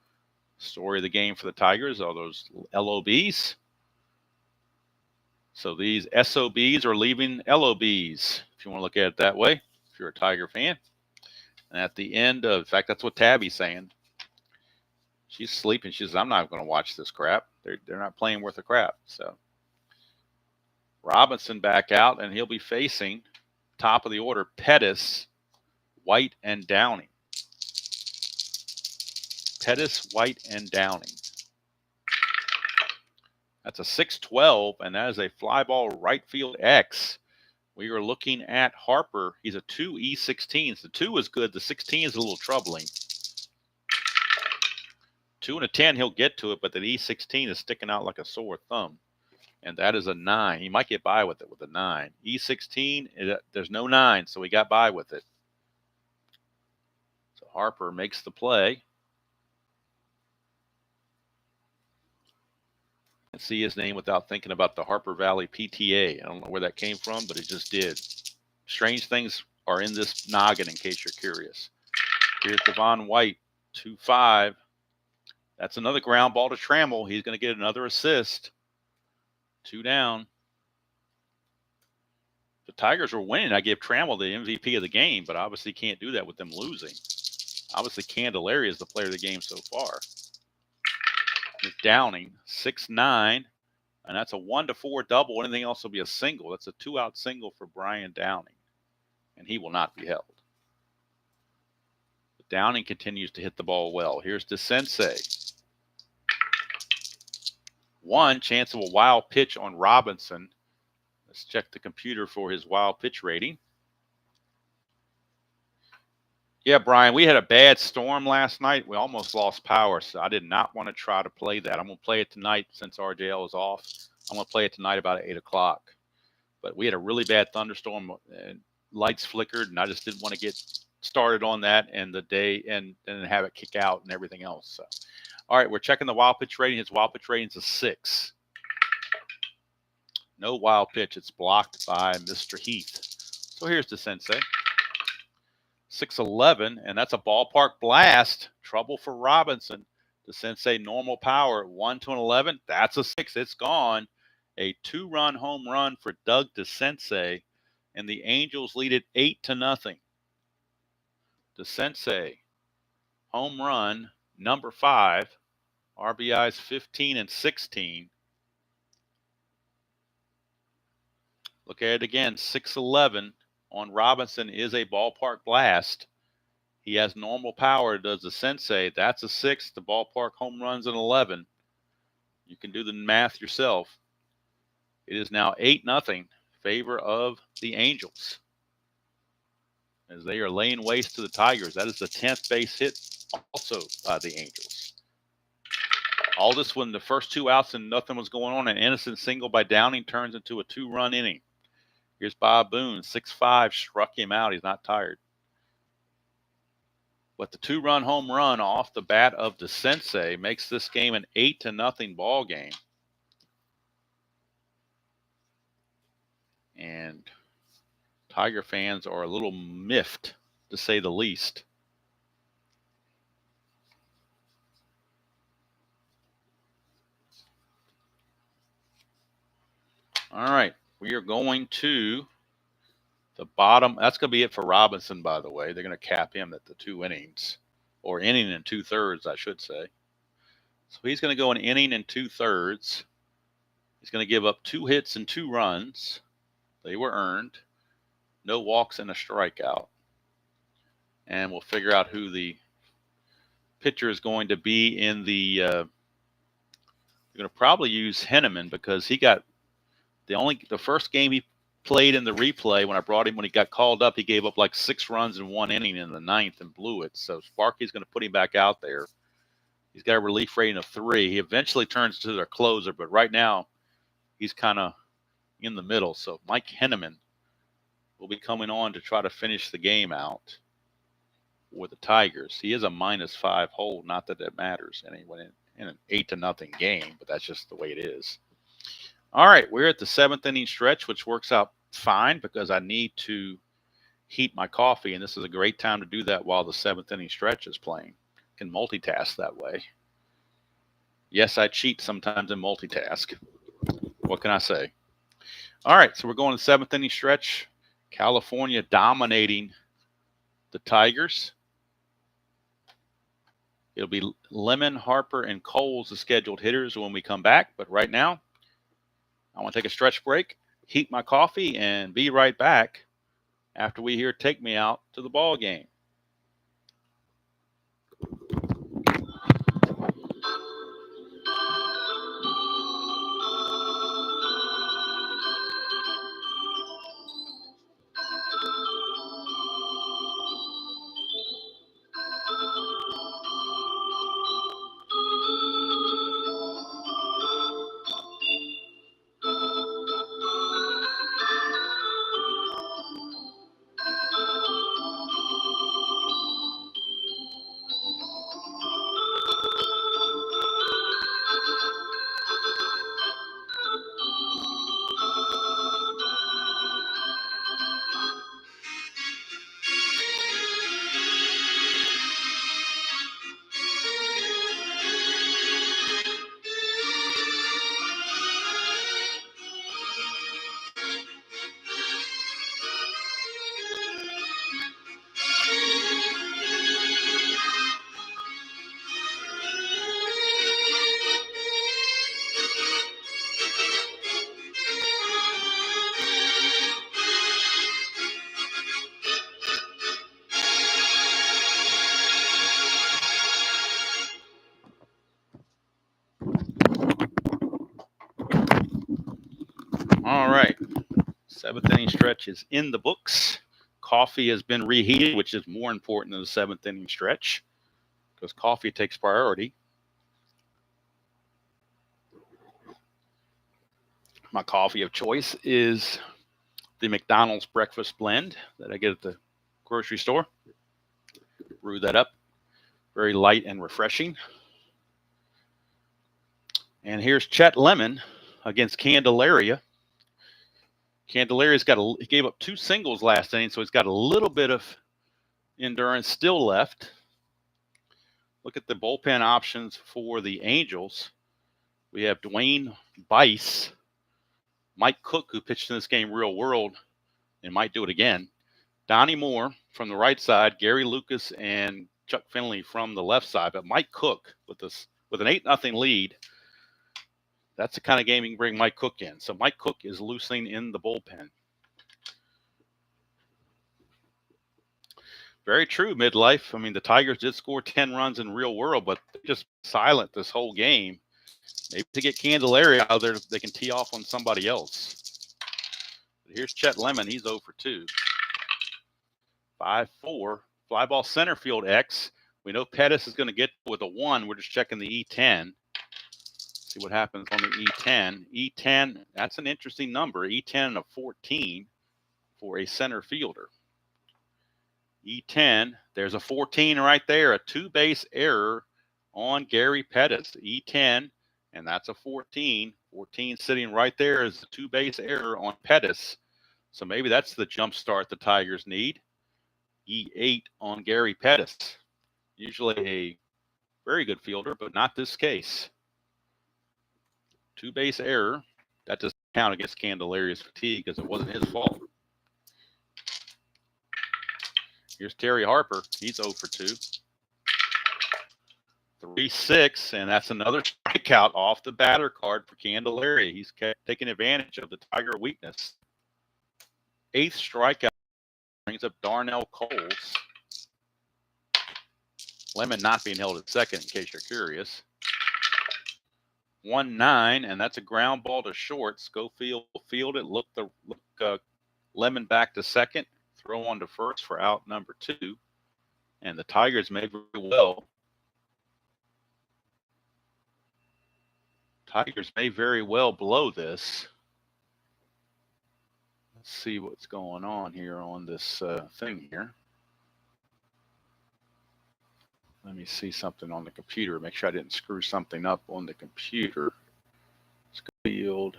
Story of the game for the Tigers are those LOBs. So these SOBs are leaving LOBs, if you want to look at it that way, if you're a Tiger fan. And at the end in fact, that's what Tabby's saying. She's sleeping. She says, I'm not going to watch this crap. They're not playing worth a crap. So Robinson back out, and he'll be facing top of the order, Pettis, White, and Downing. Pettis, White, and Downing. That's a 6-12, and that is a fly ball right field X. We are looking at Harper. He's a 2 E16s. The 2 is good. The 16 is a little troubling. 2 and a 10, he'll get to it, but the E16 is sticking out like a sore thumb. And that is a 9. He might get by with it with a 9. E16, there's no 9, so he got by with it. Harper makes the play. And see his name without thinking about the Harper Valley PTA. I don't know where that came from, but it just did. Strange things are in this noggin, in case you're curious. Here's Devon White, 2-5. That's another ground ball to Trammell. He's going to get another assist. 2 down. The Tigers were winning. I give Trammell the MVP of the game, but obviously can't do that with them losing. Obviously, Candelaria is the player of the game so far. Here's Downing, 6-9. And that's a 1-4 double. Anything else will be a single. That's a 2-out single for Brian Downing. And he will not be held. But Downing continues to hit the ball well. Here's DeSensei. 1 chance of a wild pitch on Robinson. Let's check the computer for his wild pitch rating. Yeah, Brian, we had a bad storm last night. We almost lost power, so I did not want to try to play that. I'm going to play it tonight since RJL is off. I'm going to play it tonight about 8 o'clock. But we had a really bad thunderstorm, and lights flickered, and I just didn't want to get started on that and the day and then have it kick out and everything else. So, all right, we're checking the wild pitch rating. His wild pitch rating is a 6. No wild pitch. It's blocked by Mr. Heath. So here's DeSensei. 6-11, and that's a ballpark blast. Trouble for Robinson. DeSensei normal power, 1-11. That's a 6. It's gone. A 2-run home run for Doug DeSensei, and the Angels lead it 8-0. DeSensei, home run, number 5. RBIs 15 and 16. Look at it again, 6-11 on Robinson is a ballpark blast. He has normal power, does DeSensei. That's a 6. The ballpark home runs an 11. You can do the math yourself. It is now 8-0 favor of the Angels, as they are laying waste to the Tigers. That is the 10th base hit also by the Angels. All this when the first 2 outs and nothing was going on. An innocent single by Downing turns into a 2-run inning. Here's Bob Boone, 6-5, struck him out. He's not tired. But the 2-run home run off the bat of DeSensei makes this game an 8-0 ball game. And Tiger fans are a little miffed, to say the least. All right, we are going to the bottom. That's going to be it for Robinson, by the way. They're going to cap him at the 2 innings, or inning and 2/3, I should say. So he's going to go an inning and 2/3. He's going to give up 2 hits and 2 runs. They were earned. No walks and a strikeout. And we'll figure out who the pitcher is going to be in the they're going to probably use Henneman, because he got the first game he played in the replay when I brought him, when he got called up, he gave up like 6 runs in 1 inning in the 9th and blew it. So Sparky's going to put him back out there. He's got a relief rating of 3. He eventually turns to their closer, but right now he's kind of in the middle. So Mike Henneman will be coming on to try to finish the game out with the Tigers. He is a -5 hold. Not that it matters anyway in an 8-0 game, but that's just the way it is. All right, we're at the 7th inning stretch, which works out fine because I need to heat my coffee, and this is a great time to do that while the 7th inning stretch is playing. Can multitask that way. Yes, I cheat sometimes and multitask. What can I say? All right, so we're going to the 7th inning stretch. California dominating the Tigers. It'll be Lemon, Harper, and Coles, the scheduled hitters, when we come back. But right now, I want to take a stretch break, heat my coffee, and be right back after we hear Take Me Out to the Ball Game. All right. 7th inning stretch is in the books. Coffee has been reheated, which is more important than the 7th inning stretch because coffee takes priority. My coffee of choice is the McDonald's breakfast blend that I get at the grocery store. Brew that up. Very light and refreshing. And here's Chet Lemon against Candelaria. Candelaria's he gave up 2 singles last inning, so he's got a little bit of endurance still left. Look at the bullpen options for the Angels. We have Dwayne Bice, Mike Cook, who pitched in this game real world and might do it again, Donnie Moore from the right side, Gary Lucas and Chuck Finley from the left side. But Mike Cook with an 8-0 lead, that's the kind of game you can bring Mike Cook in. So Mike Cook is loosening in the bullpen. Very true, midlife. I mean, the Tigers did score 10 runs in real world, but they're just silent this whole game. Maybe to get Candelaria out there, they can tee off on somebody else. But here's Chet Lemon. He's 0 for 2. 5-4. Fly ball center field X. We know Pettis is going to get with a 1. We're just checking the E10. See what happens on the E10. E10, that's an interesting number. E10 and a 14 for a center fielder. E10, there's a 14 right there, a 2-base error on Gary Pettis. E10, and that's a 14. 14 sitting right there is a 2-base error on Pettis. So maybe that's the jump start the Tigers need. E8 on Gary Pettis. Usually a very good fielder, but not this case. 2-base error. That doesn't count against Candelaria's fatigue because it wasn't his fault. Here's Terry Harper. He's 0 for 2. 3-6, and that's another strikeout off the batter card for Candelaria. He's taking advantage of the Tiger weakness. 8th strikeout brings up Darnell Coles. Lemon not being held at second, in case you're curious. 1-9, and that's a ground ball to short. Schofield fielded. Look Lemon back to second. Throw on to first for out number 2. And the Tigers may very well. Tigers may very well blow this. Let's see what's going on here on this thing here. Let me see something on the computer. Make sure I didn't screw something up on the computer. Schofield.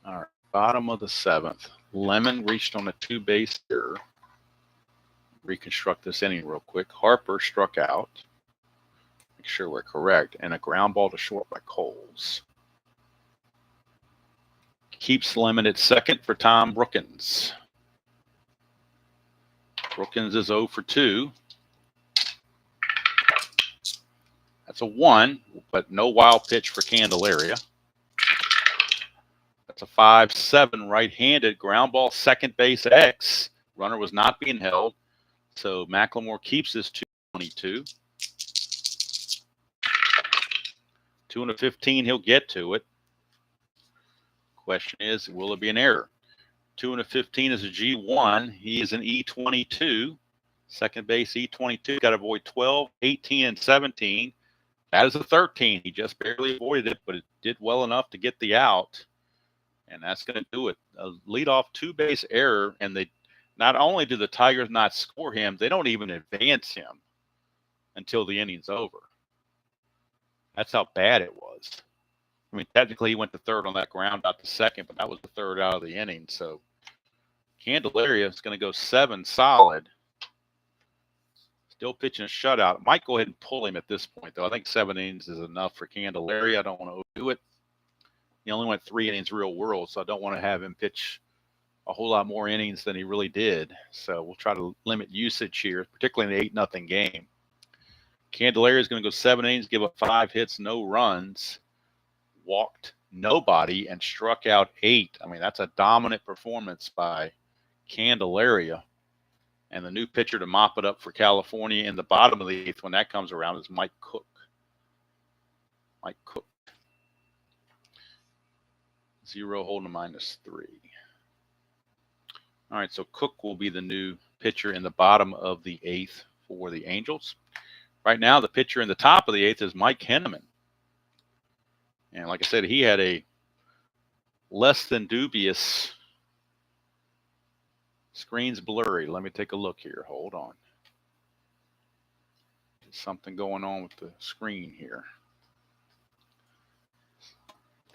All right, bottom of the 7th. Lemon reached on a 2-base error. Reconstruct this inning real quick. Harper struck out. Make sure we're correct. And a ground ball to short by Coles. Keeps Lemon at second for Tom Brookins. Brookins is 0 for 2. That's a 1, but no wild pitch for Candelaria. That's a 5-7 right-handed ground ball, second base X. Runner was not being held. So McLemore keeps this 222. 215, he'll get to it. Question is, will it be an error? 215 is a G1. He is an E22. Second base E22. Got to avoid 12, 18, and 17. That is a 13. He just barely avoided it, but it did well enough to get the out. And that's going to do it. A leadoff 2-base error, and they not only do the Tigers not score him, they don't even advance him until the inning's over. That's how bad it was. I mean, technically he went to third on that ground out to second, but that was the third out of the inning. So Candelaria is going to go 7 solid. Still pitching a shutout. Might go ahead and pull him at this point, though. I think 7 innings is enough for Candelaria. I don't want to overdo it. He only went 3 innings real world, so I don't want to have him pitch a whole lot more innings than he really did. So we'll try to limit usage here, particularly in the 8-0 game. Candelaria is going to go 7 innings, give up 5 hits, no runs, walked nobody, and struck out 8. I mean, that's a dominant performance by Candelaria. And the new pitcher to mop it up for California in the bottom of the 8th when that comes around is Mike Cook. Mike Cook. 0 holding a -3. All right, so Cook will be the new pitcher in the bottom of the 8th for the Angels. Right now, the pitcher in the top of the 8th is Mike Henneman. And like I said, he had a less than dubious. Screen's blurry. Let me take a look here. Hold on. There's something going on with the screen here.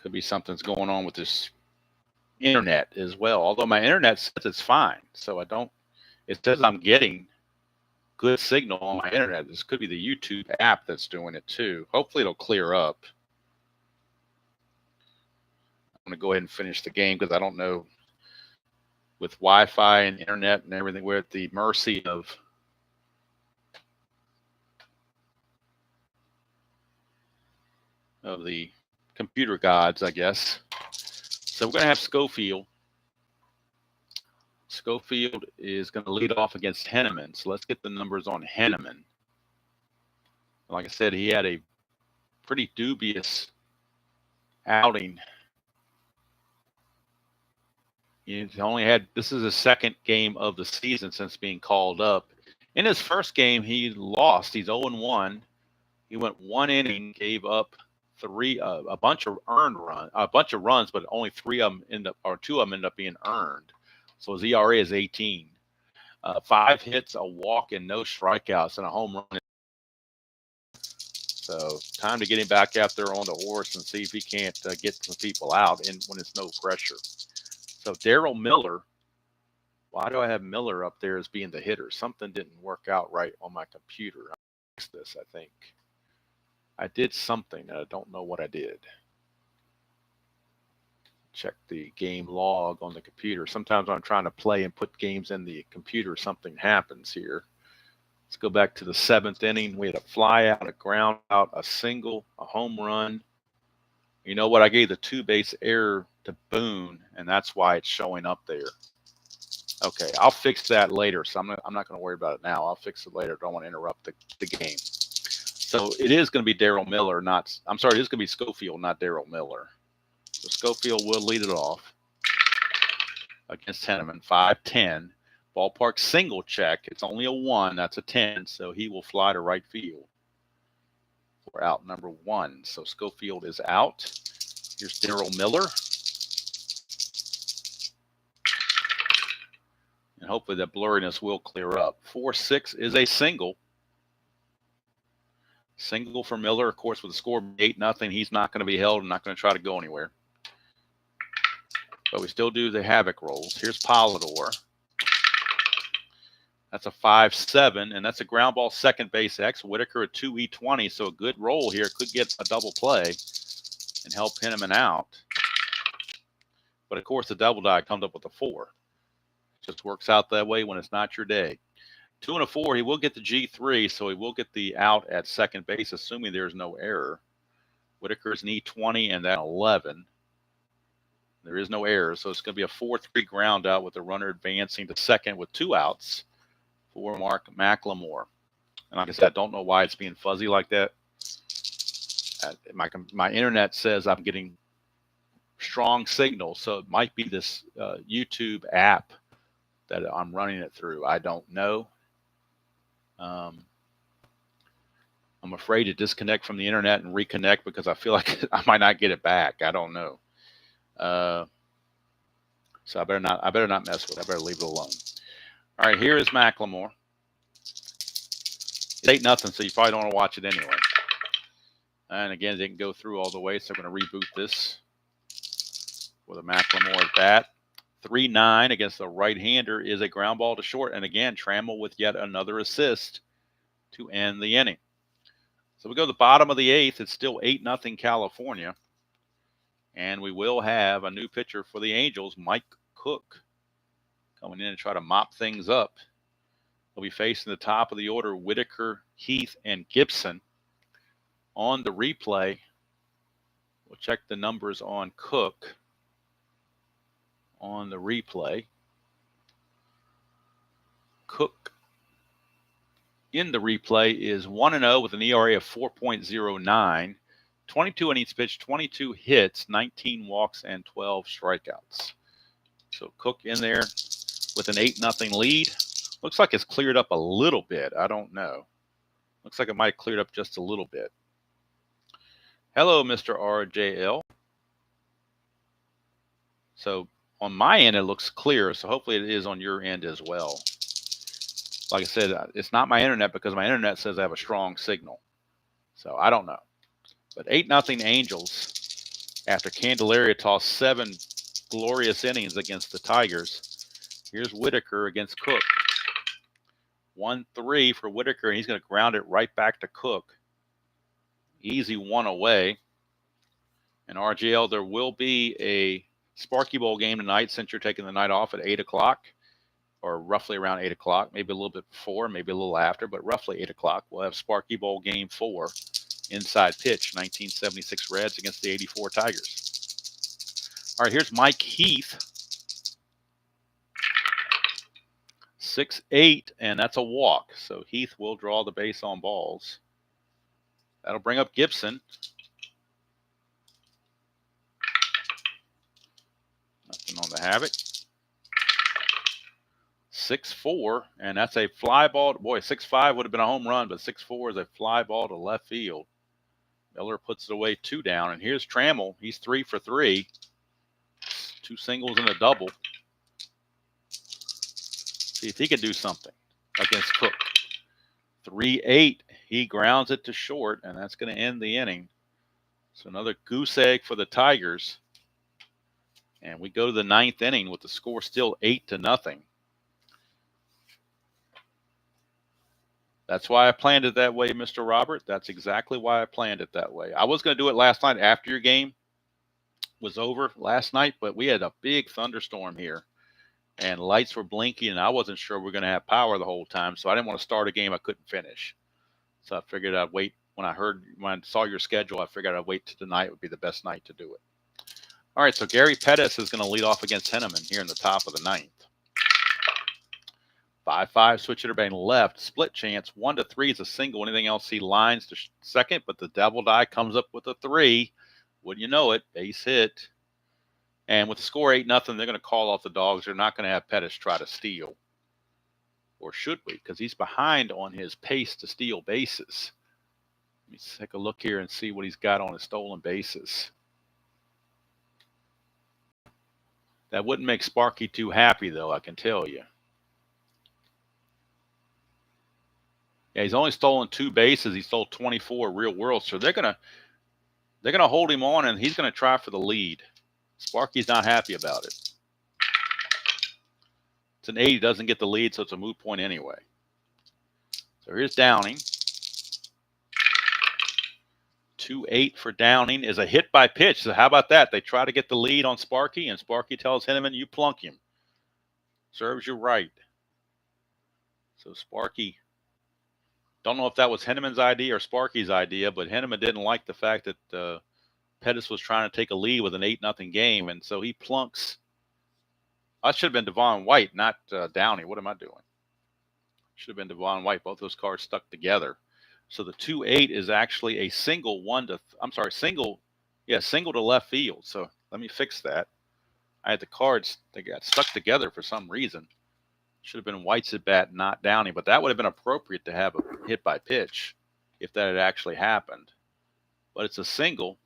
Could be something's going on with this internet as well. Although my internet says it's fine. So it says I'm getting good signal on my internet. This could be the YouTube app that's doing it too. Hopefully it'll clear up. I'm going to go ahead and finish the game because I don't know. With Wi-Fi and internet and everything, we're at the mercy of the computer gods, I guess. So we're going to have Schofield. Schofield is going to lead off against Henneman. So let's get the numbers on Henneman. Like I said, he had a pretty dubious outing. He's only had, this is his second game of the season since being called up. In his first game, he lost. He's 0-1. He went 1 inning, gave up a bunch of runs, but only 2 of them end up being earned. So his ERA is 18. 5 hits, a walk, and no strikeouts, and a home run. So time to get him back out there on the horse and see if he can't get some people out and when it's no pressure. So Daryl Miller, why do I have Miller up there as being the hitter? Something didn't work out right on my computer. I fixed this, I think. I did something. I don't know what I did. Check the game log on the computer. Sometimes when I'm trying to play and put games in the computer, something happens here. Let's go back to the 7th inning. We had a fly out, a ground out, a single, a home run. You know what? I gave the 2-base error to Boone, and that's why it's showing up there. Okay, I'll fix that later. So I'm not going to worry about it now. I'll fix it later. Don't want to interrupt the game. So it is going to be Daryl Miller, it is going to be Schofield, not Daryl Miller. So Schofield will lead it off against Henneman, 5-10. Ballpark single check. It's only a 1. That's a 10. So he will fly to right field for out number 1. So Schofield is out. Here's Daryl Miller. And hopefully that blurriness will clear up. 4-6 is a single. Single for Miller, of course, with the score 8-0. He's not going to be held and not going to try to go anywhere. But we still do the havoc rolls. Here's Polidor. That's a 5-7, and that's a ground ball second base X. Whitaker a 2E20, so a good roll here. Could get a double play and help Henneman out. But, of course, the double die comes up with a 4. Just works out that way when it's not your day. 2 and a 4, he will get the G3, so he will get the out at second base, assuming there's no error. Whitaker's an E20 and that 11. There is no error, so it's going to be a 4-3 ground out with the runner advancing to second with 2 outs for Mark McLemore. And like I said, I don't know why it's being fuzzy like that. My internet says I'm getting strong signal, so it might be this YouTube app that I'm running it through. I don't know. I'm afraid to disconnect from the internet and reconnect because I feel like I might not get it back. I don't know. So I better not mess with it. I better leave it alone. All right, here is McLemore. It ain't nothing, so you probably don't want to watch it anyway. And again, it didn't go through all the way, so I'm going to reboot this with a McLemore at bat. 3-9 against the right-hander is a ground ball to short. And again, Trammell with yet another assist to end the inning. So we go to the bottom of the 8th. It's still 8-0 California. And we will have a new pitcher for the Angels, Mike Cook, coming in and try to mop things up. He'll be facing the top of the order, Whitaker, Heath, and Gibson. On the replay, we'll check the numbers on Cook. On the replay, Cook in the replay is 1-0 with an ERA of 4.09, 22 innings pitched, 22 hits, 19 walks, and 12 strikeouts. So Cook in there with an 8-0 lead. Looks like it's cleared up a little bit. I don't know. Looks like it might have cleared up just a little bit. Hello, Mr. RJL. So on my end, it looks clear. So hopefully it is on your end as well. Like I said, it's not my internet because my internet says I have a strong signal. So I don't know. But 8-0 Angels after Candelaria tossed 7 glorious innings against the Tigers. Here's Whitaker against Cook. 1-3 for Whitaker, and he's going to ground it right back to Cook. Easy one away. And RGL, there will be a Sparky Bowl game tonight since you're taking the night off at 8 o'clock, or roughly around 8 o'clock, maybe a little bit before, maybe a little after, but roughly 8 o'clock. We'll have Sparky Bowl game 4, inside pitch, 1976 Reds against the 84 Tigers. All right, here's Mike Heath. 6-8, and that's a walk. So Heath will draw the base on balls. That'll bring up Gibson. Nothing on the havoc. 6-4, and that's a fly ball. Boy, 6-5 would have been a home run, but 6-4 is a fly ball to left field. Miller puts it away 2 down, and here's Trammell. He's 3 for 3. 2 singles and a double. See if he can do something against Cook. 3-8. He grounds it to short, and that's going to end the inning. So another goose egg for the Tigers. And we go to the 9th inning with the score still 8-0. That's why I planned it that way, Mr. Robert. That's exactly why I planned it that way. I was going to do it last night after your game was over last night, but we had a big thunderstorm here. And lights were blinking, and I wasn't sure we were going to have power the whole time, so I didn't want to start a game I couldn't finish. So I figured I'd wait. When I saw your schedule, I figured I'd wait till tonight would be the best night to do it. All right, so Gary Pettis is going to lead off against Henneman here in the top of the 9th. 5-5, switch hitter batting left, split chance, 1-3 is a single. Anything else, he lines to second, but the double die comes up with a 3. Wouldn't you know it, base hit. And with the score 8-0, they're going to call off the dogs. They're not going to have Pettis try to steal. Or should we? Because he's behind on his pace to steal bases. Let me take a look here and see what he's got on his stolen bases. That wouldn't make Sparky too happy, though, I can tell you. Yeah, he's only stolen 2 bases. He stole 24 real world. So they're gonna hold him on, and he's going to try for the lead. Sparky's not happy about it. It's an 8. He doesn't get the lead, so it's a moot point anyway. So here's Downing. 2-8 for Downing is a hit by pitch. So how about that? They try to get the lead on Sparky, and Sparky tells Henneman, you plunk him. Serves you right. So Sparky, don't know if that was Henneman's idea or Sparky's idea, but Henneman didn't like the fact that Pettis was trying to take a lead with an 8-0 game, and so he plunks. I should have been Devon White, not Downey. What am I doing? Should have been Devon White. Both those cards stuck together. So the 2-8 is actually a single single to left field. So let me fix that. I had the cards, they got stuck together for some reason. Should have been White's at bat, not Downey, but that would have been appropriate to have a hit by pitch if that had actually happened. But it's a single.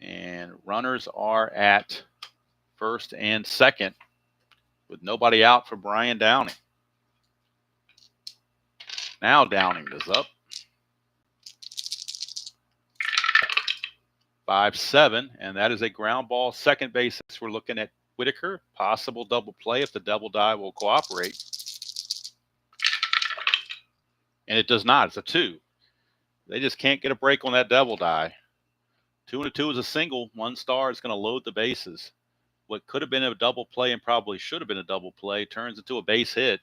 And runners are at first and second with nobody out for Brian Downing. Now Downing is up. 5-7, and that is a ground ball. Second base, we're looking at Whitaker. Possible double play if the double die will cooperate. And it does not. It's a 2. They just can't get a break on that double die. 2-2 is a single. 1 star is going to load the bases. What could have been a double play and probably should have been a double play turns into a base hit.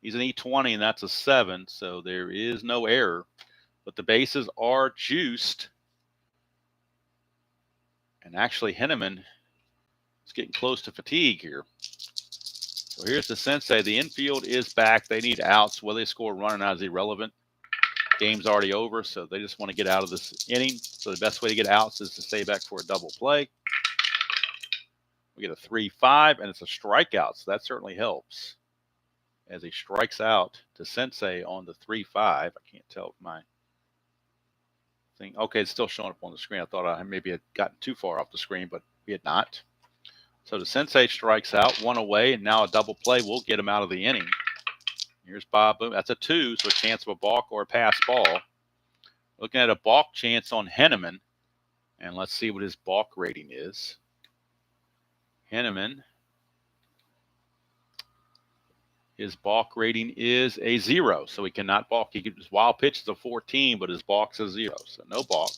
He's an E20, and that's a 7, so there is no error. But the bases are juiced. And actually, Henneman is getting close to fatigue here. So here's the Sensei. The infield is back. They need outs. Whether they score a run or not is irrelevant. Game's already over, so they just want to get out of this inning. So the best way to get outs is to stay back for a double play. We get a 3-5, and it's a strikeout, so that certainly helps. As he strikes out to Sensei on the 3-5. I can't tell if my thing. Okay, it's still showing up on the screen. I thought I maybe had gotten too far off the screen, but we had not. So the Sensei strikes out, one away, and now a double play will get him out of the inning. Here's Bob Boone. That's a 2, so a chance of a balk or a pass ball. Looking at a balk chance on Henneman, and let's see what his balk rating is. Henneman, his balk rating is a 0, so he cannot balk. His wild pitch is a 14, but his balk's a 0, so no balk.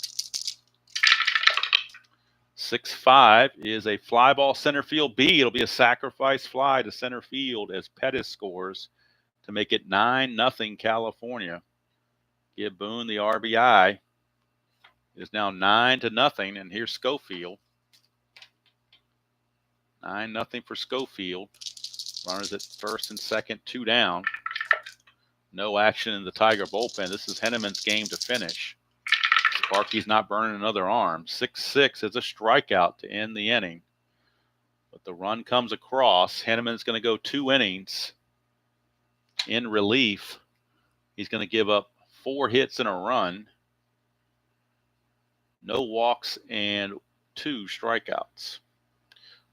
6-5 is a fly ball center field B. It'll be a sacrifice fly to center field as Pettis scores to make it 9-0 California. Give Boone the RBI. It is now 9-0, and here's Schofield. 9-0 for Schofield. Runners at first and second, 2 down. No action in the Tiger bullpen. This is Henneman's game to finish. Sparky's not burning another arm. 6-6 is a strikeout to end the inning. But the run comes across. Henneman's going to go 2 innings in relief. He's going to give up 4 hits and a run, no walks, and 2 strikeouts.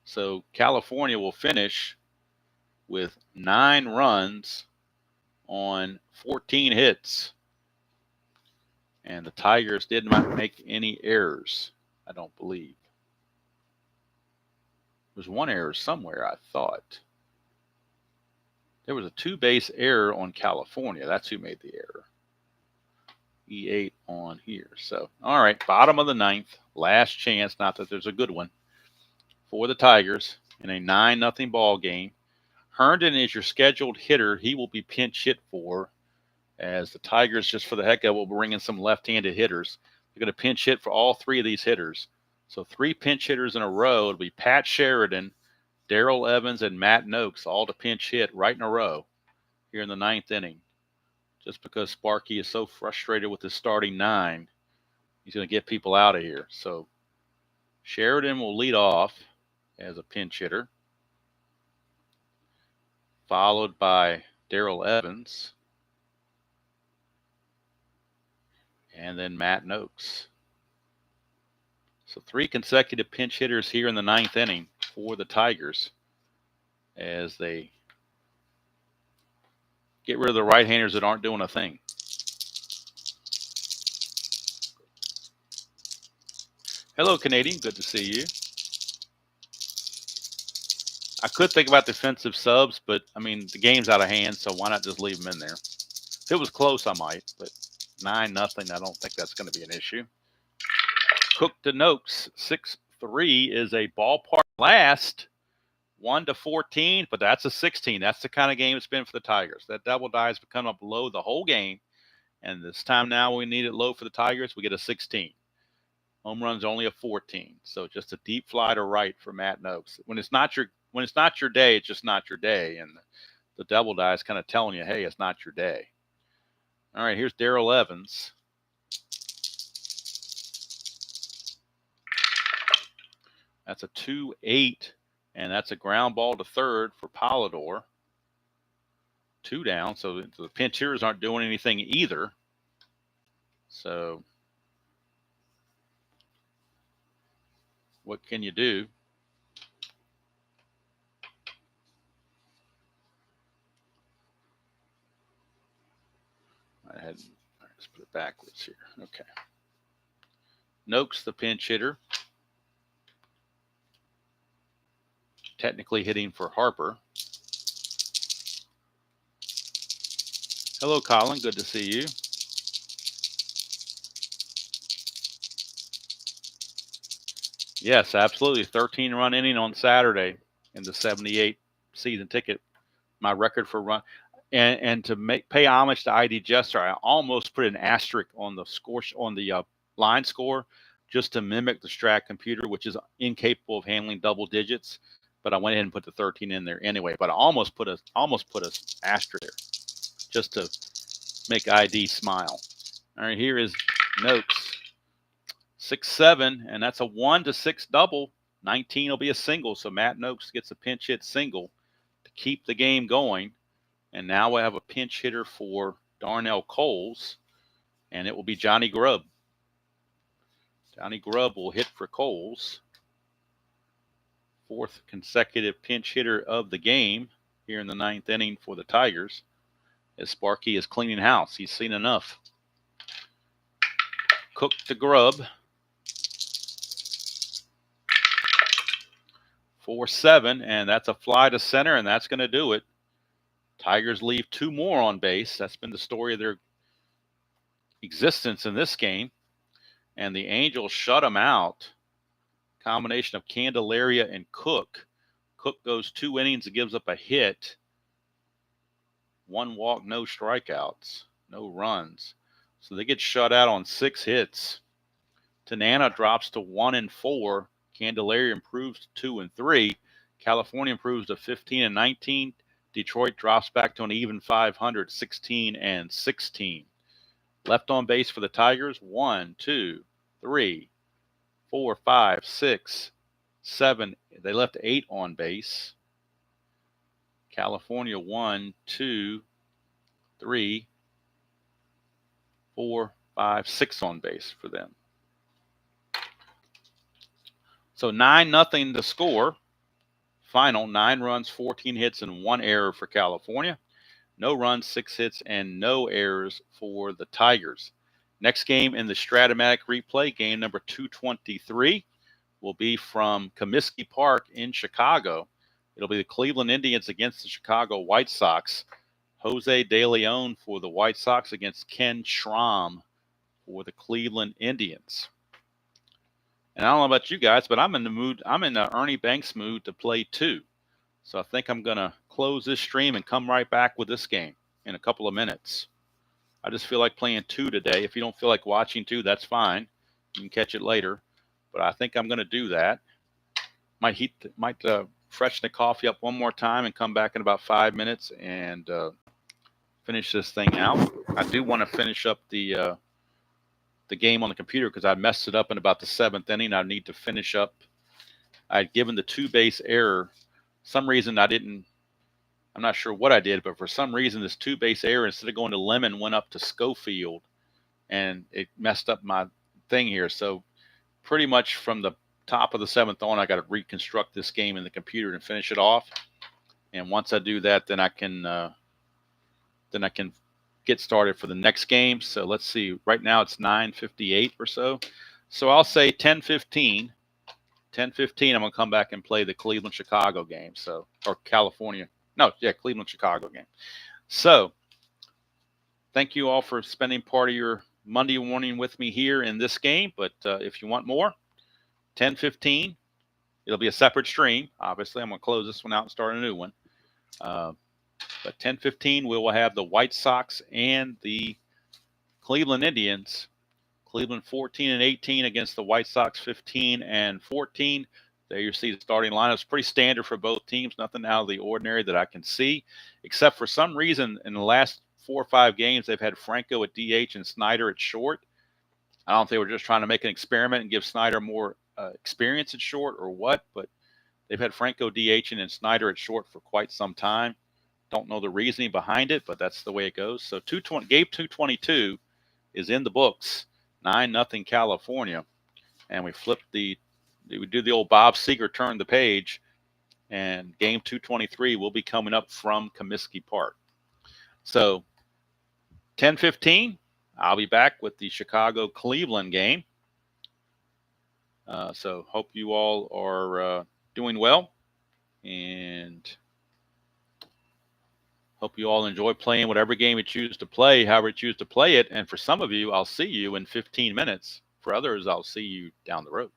So California will finish with 9 runs on 14 hits. And the Tigers did not make any errors, I don't believe. There was one error somewhere, I thought. There was a 2-base error on California. That's who made the error. E8 on here. So, all right, bottom of the 9th. Last chance, not that there's a good one, for the Tigers in a 9-0 ball game. Herndon is your scheduled hitter. He will be pinch hit for, as the Tigers, just for the heck of it, will bring in some left-handed hitters. They're going to pinch hit for all 3 of these hitters. So 3 pinch hitters in a row. It'll be Pat Sheridan, Darrell Evans, and Matt Noakes, all to pinch hit right in a row here in the 9th inning. Just because Sparky is so frustrated with his starting 9, he's going to get people out of here. So Sheridan will lead off as a pinch hitter, followed by Darrell Evans, and then Matt Noakes. So 3 consecutive pinch hitters here in the 9th inning for the Tigers as they get rid of the right-handers that aren't doing a thing. Hello, Canadian. Good to see you. I could think about defensive subs, but, I mean, the game's out of hand, so why not just leave them in there? If it was close, I might, but 9-0, I don't think that's going to be an issue. Cook to Noakes, 6-3 is a ballpark last, 1-14, but that's a 16. That's the kind of game it's been for the Tigers. That double die has come up low the whole game, and this time now we need it low for the Tigers. We get a 16. Home run's only a 14, so just a deep fly to right for Matt Noakes. When it's not your day, it's just not your day, and the double die is kind of telling you, hey, it's not your day. All right, here's Darrell Evans. That's a 2-8, and that's a ground ball to third for Polidor. 2 down, so the pinch hitters aren't doing anything either. So what can you do? Let's put it backwards here. Okay. Noakes, the pinch hitter. Technically hitting for Harper. Hello, Colin. Good to see you. Yes, absolutely. 13-run inning on Saturday in the 78 season ticket. My record for run. And to pay homage to ID Jester, I almost put an asterisk on the score, on the line score, just to mimic the Strat computer, which is incapable of handling double digits. but I went ahead and put the 13 in there anyway. But I almost put a asterisk there just to make ID smile. All right, here is Noakes. 6-7, and that's a 1-6 double. 19 will be a single, so Matt Noakes gets a pinch hit single to keep the game going. And now we have a pinch hitter for Darnell Coles, and it will be Johnny Grubb. Johnny Grubb will hit for Coles. 4th consecutive pinch hitter of the game here in the 9th inning for the Tigers, as Sparky is cleaning house. He's seen enough. Cook to Grubb. 4-7, and that's a fly to center, and that's going to do it. Tigers leave 2 more on base. That's been the story of their existence in this game. And the Angels shut them out. Combination of Candelaria and Cook. Cook goes 2 innings and gives up a hit. 1 walk, no strikeouts, no runs. So they get shut out on 6 hits. Tanana drops to 1-4. Candelaria improves to 2-3. California improves to 15-19. Detroit drops back to an even 500, 16-16. Left on base for the Tigers, 1, 2, 3, 4, 5, 6, 7. They left 8 on base. California, 1, 2, 3, 4, 5, 6 on base for them. So 9-0 the score. Final, 9 runs, 14 hits, and 1 error for California. No runs, 6 hits, and no errors for the Tigers. Next game in the Strat-O-Matic replay, game number 223, will be from Comiskey Park in Chicago. It'll be the Cleveland Indians against the Chicago White Sox. Jose De Leon for the White Sox against Ken Schramm for the Cleveland Indians. And I don't know about you guys, but I'm in the Ernie Banks mood to play 2. So I think I'm going to close this stream and come right back with this game in a couple of minutes. I just feel like playing 2 today. If you don't feel like watching 2, that's fine. You can catch it later. But I think I'm going to do that. Might freshen the coffee up one more time and come back in about 5 minutes and finish this thing out. I do want to finish up the game on the computer because I messed it up in about the 7th inning. I need to finish up. I had given the 2-base error. Some reason I'm not sure what I did, but for some reason this 2-base error, instead of going to Lemon, went up to Schofield, and it messed up my thing here. So pretty much from the top of the 7th on, I got to reconstruct this game in the computer and finish it off. And once I do that, then I can get started for the next game. So let's see. Right now it's 9:58 or so. So I'll say 10:15. 10:15. I'm gonna come back and play the Cleveland-Chicago game. Or California. No, yeah, Cleveland-Chicago game. So thank you all for spending part of your Monday morning with me here in this game. But if you want more, 10:15. It'll be a separate stream. Obviously, I'm gonna close this one out and start a new one. But 10:15, we will have the White Sox and the Cleveland Indians. Cleveland 14-18 against the White Sox 15-14. There you see the starting lineup. It's pretty standard for both teams. Nothing out of the ordinary that I can see, except for some reason in the last 4 or 5 games, they've had Franco at DH and Snyder at short. I don't know if they were just trying to make an experiment and give Snyder more experience at short or what, but they've had Franco DHing and Snyder at short for quite some time. Don't know the reasoning behind it, but that's the way it goes. So game 222 is in the books. 9-0 California. And we do the old Bob Seger turn the page. And game 223 will be coming up from Comiskey Park. So 10:15, I'll be back with the Chicago-Cleveland game. So hope you all are doing well. And hope you all enjoy playing whatever game you choose to play, however you choose to play it. And for some of you, I'll see you in 15 minutes. For others, I'll see you down the road.